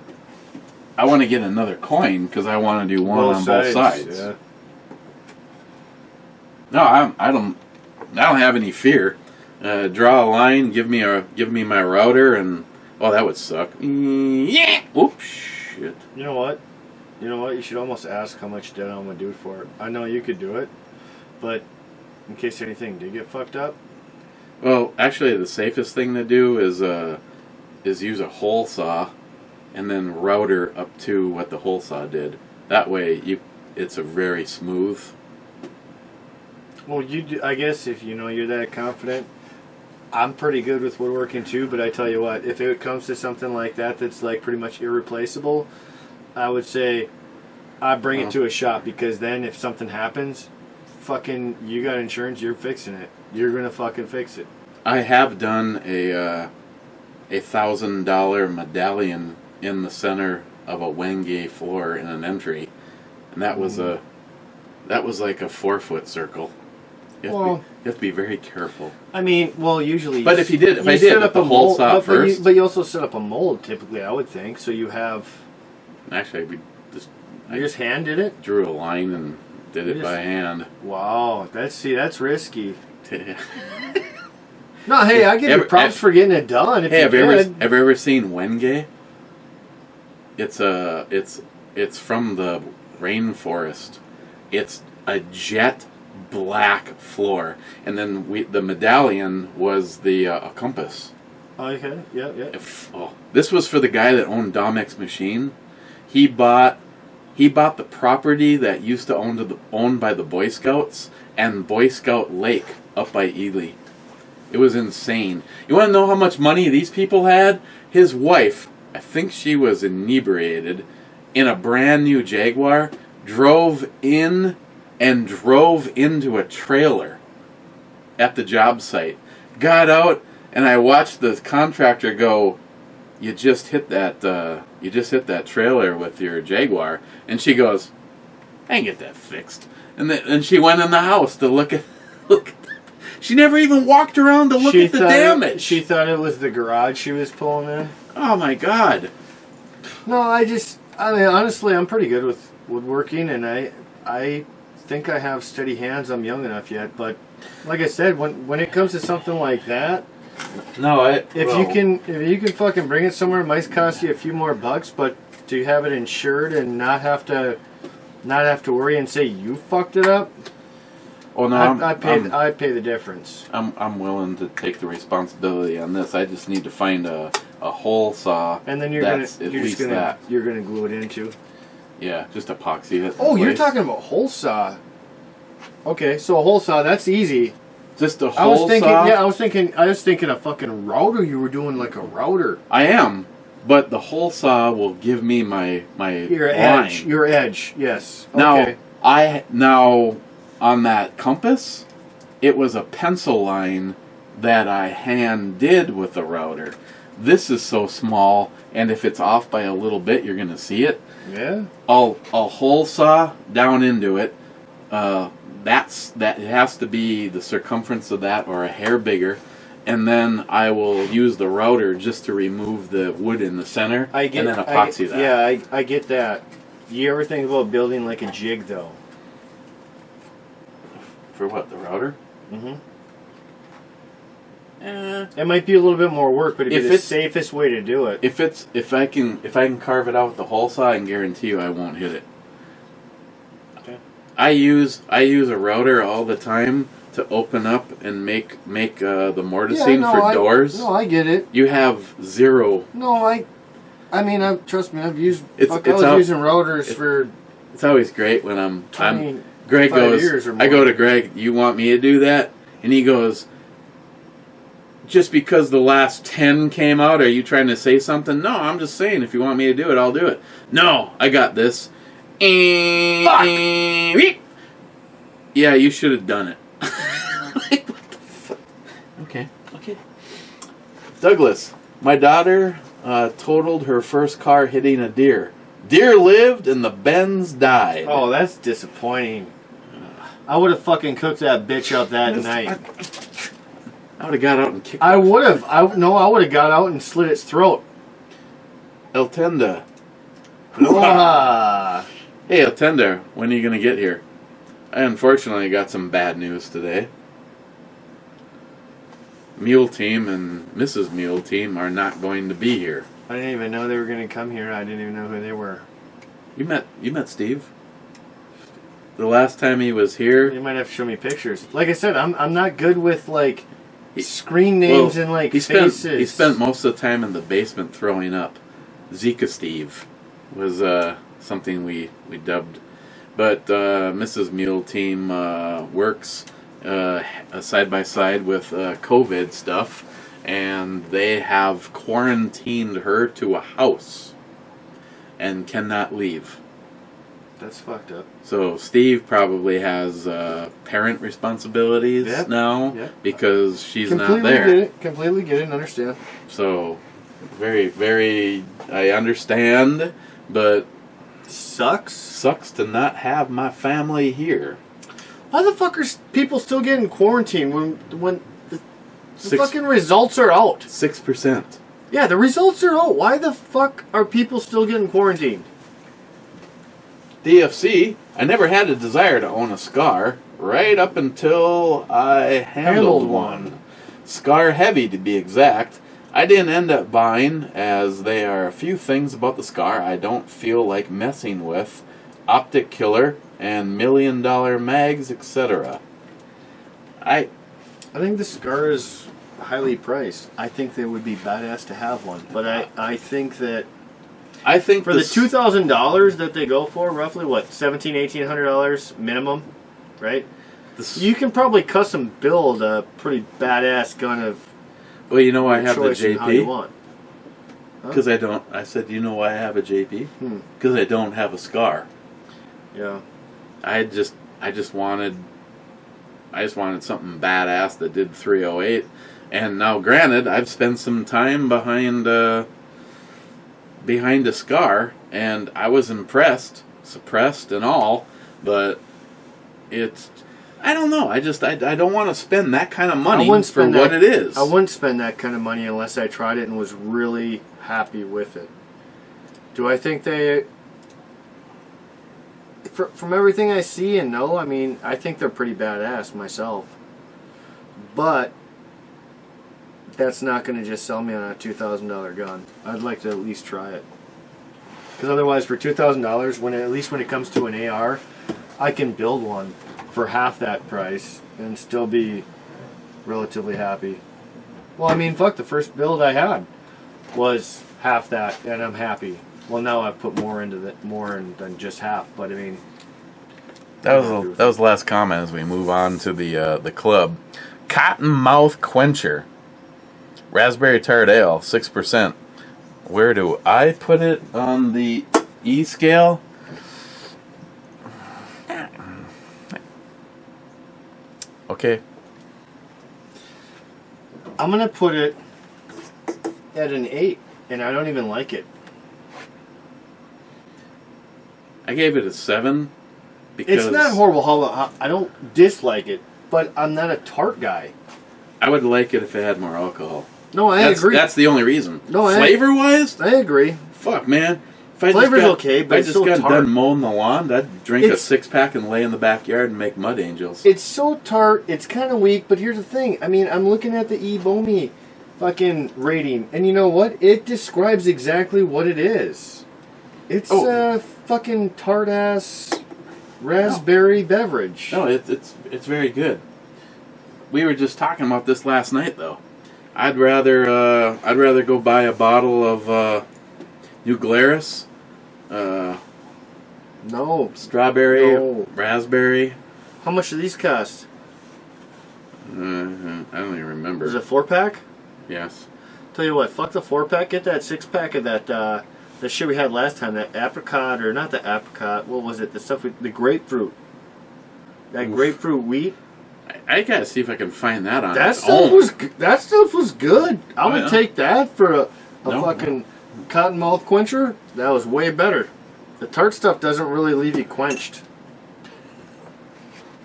another coin because I want to do one on both sides. Yeah. No, I don't have any fear. Draw a line, give me my router, and that would suck. Yeah. Oops, shit. You know what? You should almost ask how much debt I'm gonna do for it. I know you could do it, but in case anything did get fucked up. Well, actually, the safest thing to do is use a hole saw, and then router up to what the hole saw did. That way, it's a very smooth. Well, I guess if you're that confident, I'm pretty good with woodworking too. But I tell you what, if it comes to something like that that's like pretty much irreplaceable, I would say I bring it to a shop because then if something happens, fucking you got insurance, you're fixing it. You're gonna fucking fix it. I have done a $1,000 medallion in the center of a Wenge floor in an entry, and that was like a 4-foot circle. You have to be very careful. I mean, usually. But if I did with the hole saw first. But you also set up a mold typically, I would think. So you have. Actually, You just hand did it? drew a line and did it by hand. Wow, that's risky. No, hey, I give you props for getting it done. Have you ever seen Wenge? It's from the rainforest. It's a jet black floor, and then the medallion was the compass. Okay, yeah. This was for the guy that owned Domex Machine. He bought the property that used to owned by the Boy Scouts and Boy Scout Lake up by Ely. It was insane. You want to know how much money these people had? His wife, I think she was inebriated, in a brand new Jaguar, drove into a trailer at the job site. Got out, and I watched the contractor go, "You just hit that trailer with your Jaguar," and she goes, "I can get that fixed." And she went in the house to look at. She never even walked around to look at the damage. She thought it was the garage she was pulling in. Oh my God! No, I mean, honestly, I'm pretty good with woodworking, and I think I have steady hands. I'm young enough yet, but like I said, when it comes to something like that, if you can fucking bring it somewhere, it might cost you a few more bucks, but to have it insured and not have to worry and say you fucked it up. Oh no, I pay the difference. I'm willing to take the responsibility on this. I just need to find a hole saw. And then you're gonna glue it into. Yeah, just epoxy it. Oh, you're talking about hole saw. Okay, so a hole saw, that's easy. Just a hole saw? Yeah, I was thinking a fucking router. You were doing like a router. I am, but the hole saw will give me my your line. edge. Your edge, yes. Now okay. On that compass, it was a pencil line that I hand did with the router. This is so small, and if it's off by a little bit, you're gonna see it. Yeah. I'll hole saw down into it. That it has to be the circumference of that or a hair bigger, and then I will use the router just to remove the wood in the center and then epoxy that. Yeah, I get that. You ever think about building like a jig though? For what, the router? Mm-hmm. It might be a little bit more work, but it'd be the safest way to do it. If I can carve it out with the hole saw, I can guarantee you I won't hit it. Okay. I use a router all the time to open up and make the mortising for doors. No, I get it. You have zero. No, I mean, trust me, I've used. It's I was using routers for. It's always great when Greg 25 goes. years or more. I go to Greg. You want me to do that? And he goes. Just because the last 10 came out, are you trying to say something? No, I'm just saying if you want me to do it, I'll do it. No, I got this. Fuck! Yeah, you should have done it. Like, what the fuck? Okay. Douglas, my daughter totaled her first car hitting a deer. Deer lived and the Benz died. Oh, that's disappointing. I would have fucking cooked that bitch up that night. I would have got out and kicked it. I would have. I would have got out and slit its throat. Eltenda. Ah. Hey, Eltenda, when are you going to get here? I unfortunately got some bad news today. Mule Team and Mrs. Mule Team are not going to be here. I didn't even know they were going to come here. I didn't even know who they were. You met Steve? The last time he was here? You might have to show me pictures. Like I said, I'm not good with like screen names and like faces. He spent most of the time in the basement throwing up. Zika Steve was something we dubbed. But Mrs. Mule Team works side by side with COVID stuff, and they have quarantined her to a house and cannot leave. That's fucked up. So Steve probably has parent responsibilities now because she's not there. Completely get it and understand. So very, very, I understand, but sucks to not have my family here. Why the fuck are people still getting quarantined when the fucking results are out? 6%. Yeah, the results are out. Why the fuck are people still getting quarantined? DFC, I never had a desire to own a Scar, right up until I handled one. Scar heavy, to be exact. I didn't end up buying, as there are a few things about the Scar I don't feel like messing with. Optic killer and $1 million mags, etc. I think the Scar is highly priced. I think they would be badass to have one, but I think that for the $2,000 that they go for, roughly what, $1,800 minimum, right? You can probably custom build a pretty badass gun of. Well, you know why I have the JP? Because I don't. I said, you know why I have a JP? Because I don't have a Scar. Yeah. I just wanted something badass that did 308. And now, granted, I've spent some time behind a Scar, and I was impressed, suppressed and all, but it's. I don't know. I don't want to spend that kind of money for what it is. I wouldn't spend that kind of money unless I tried it and was really happy with it. Do I think they... From everything I see and know, I mean, I think they're pretty badass myself. But that's not going to just sell me on a $2,000 gun. I'd like to at least try it. Because otherwise, for $2,000, at least when it comes to an AR, I can build one for half that price and still be relatively happy. Well, I mean, fuck, the first build I had was half that, and I'm happy. Well, now I've put more into than just half, but I mean, that was the last comment as we move on to the club. Cottonmouth Quencher, raspberry tart ale, 6%. Where do I put it on the E scale? Okay. I'm going to put it at an 8, and I don't even like it. I gave it a 7 because... It's not horrible. I don't dislike it, but I'm not a tart guy. I would like it if it had more alcohol. No, I agree. That's the only reason. No, Flavor-wise? I agree. Fuck, man. Flavor's okay, but if I just got done mowing the lawn, I'd drink a 6-pack and lay in the backyard and make mud angels. It's so tart, it's kind of weak, but here's the thing. I mean, I'm looking at the eBomi fucking rating, and you know what? It describes exactly what it is. It's a fucking tart-ass raspberry beverage. No, it's very good. We were just talking about this last night, though. I'd rather go buy a bottle of New Glarus, No. strawberry, No. raspberry. How much do these cost? I don't even remember. Is it a 4-pack? Yes. Tell you what, fuck the 4-pack. Get that 6-pack of that the shit we had last time. That apricot, or not the apricot. What was it? The stuff with the grapefruit. That Oof. grapefruit wheat. I gotta see if I can find that on That its stuff own. was good. I would yeah. take that for a No, fucking cottonmouth quencher. That was way better. The tart stuff doesn't really leave you quenched.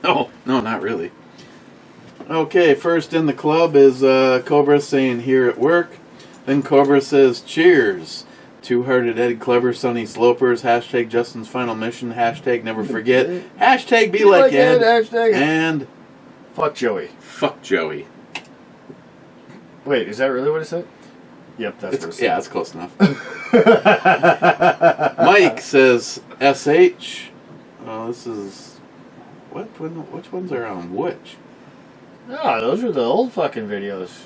No, not really. Okay, first in the club is Cobra saying here at work. Then Cobra says cheers. Two-Hearted Ed, Clever, Sunny Slopers, hashtag Justin's Final Mission, hashtag Never Forget, hashtag Be Like Ed, hashtag and fuck Joey. fuck Joey. Wait, is that really what it said? Yep, that's what it said. Yeah, that's close enough. Mike says SH. Oh, this is... Which ones are on which? Ah, those are the old fucking videos.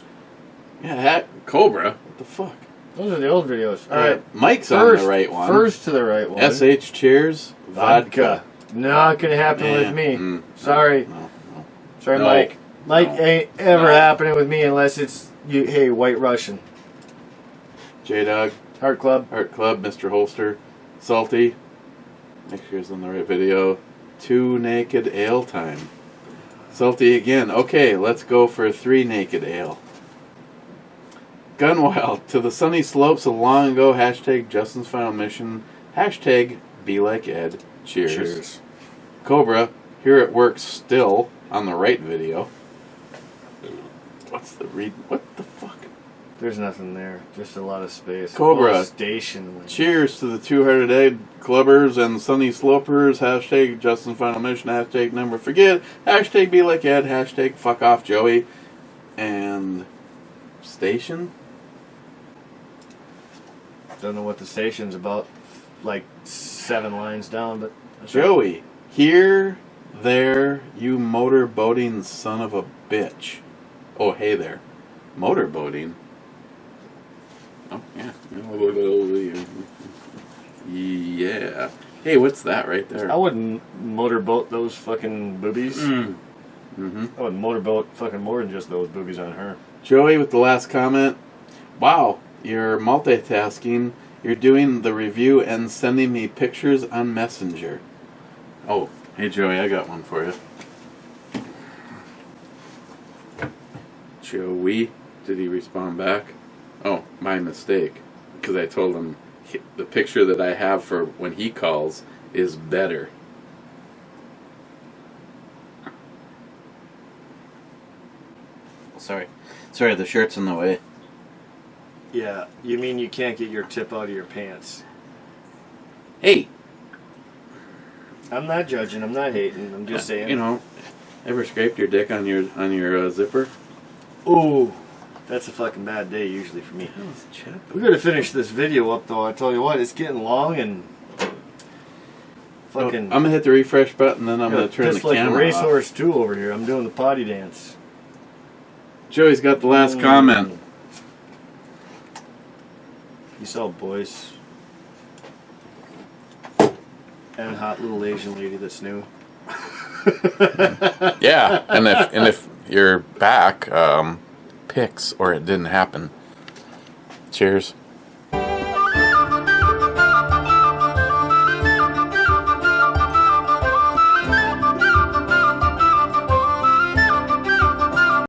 Yeah, Cobra. What the fuck? Those are the old videos. All right, Mike's on the right one. First to the right one. SH cheers. Vodka. Not gonna happen with me. Sorry. No. Sorry, No. Mike. Mike No. ain't ever No. happening with me unless it's you. Hey, White Russian. J-Dog. Heart Club. Heart Club. Mr. Holster. Salty. Make sure it's on the right video. Two Naked Ale time. Salty again. Okay, let's go for 3 Naked Ale. Gunwild. To the sunny slopes of long ago. Hashtag Justin's Final Mission. Hashtag Be Like Ed. Cheers. Cobra. Here at work still. On the right video. What's the read? What the fuck? There's nothing there. Just a lot of space. Cobra. Oh, station. Cheers to the Two-Hearted Egg Clubbers and Sunny Slopers. Hashtag Justin's Final Mission. Hashtag Never Forget. Hashtag Be Like Ed. Hashtag Fuck Off Joey. And Station? Don't know what the station's about. Like 7 lines down, but Joey. Here, there, you motorboating son of a bitch. Oh, hey there. Motorboating? Oh, yeah. Yeah. Hey, what's that right there? I wouldn't motorboat those fucking boobies. Mm-hmm. I would motorboat fucking more than just those boobies on her. Joey with the last comment. Wow, you're multitasking. You're doing the review and sending me pictures on Messenger. Oh, hey Joey, I got one for you. Joey, did he respond back? Oh, my mistake. Because I told him the picture that I have for when he calls is better. Sorry, the shirt's in the way. Yeah, you mean you can't get your tip out of your pants? Hey, I'm not judging. I'm not hating. I'm just saying. you know, ever scraped your dick on your zipper? Ooh, that's a fucking bad day usually for me. We gotta finish this video up though. I tell you what, it's getting long and fucking. I'm gonna hit the refresh button, then I'm gonna turn the like camera a racehorse off. too over here. I'm doing the potty dance. Joey's got the last comment. Peace out, boys. And hot little Asian lady that's new. Yeah, and if you're back, pics or it didn't happen. Cheers.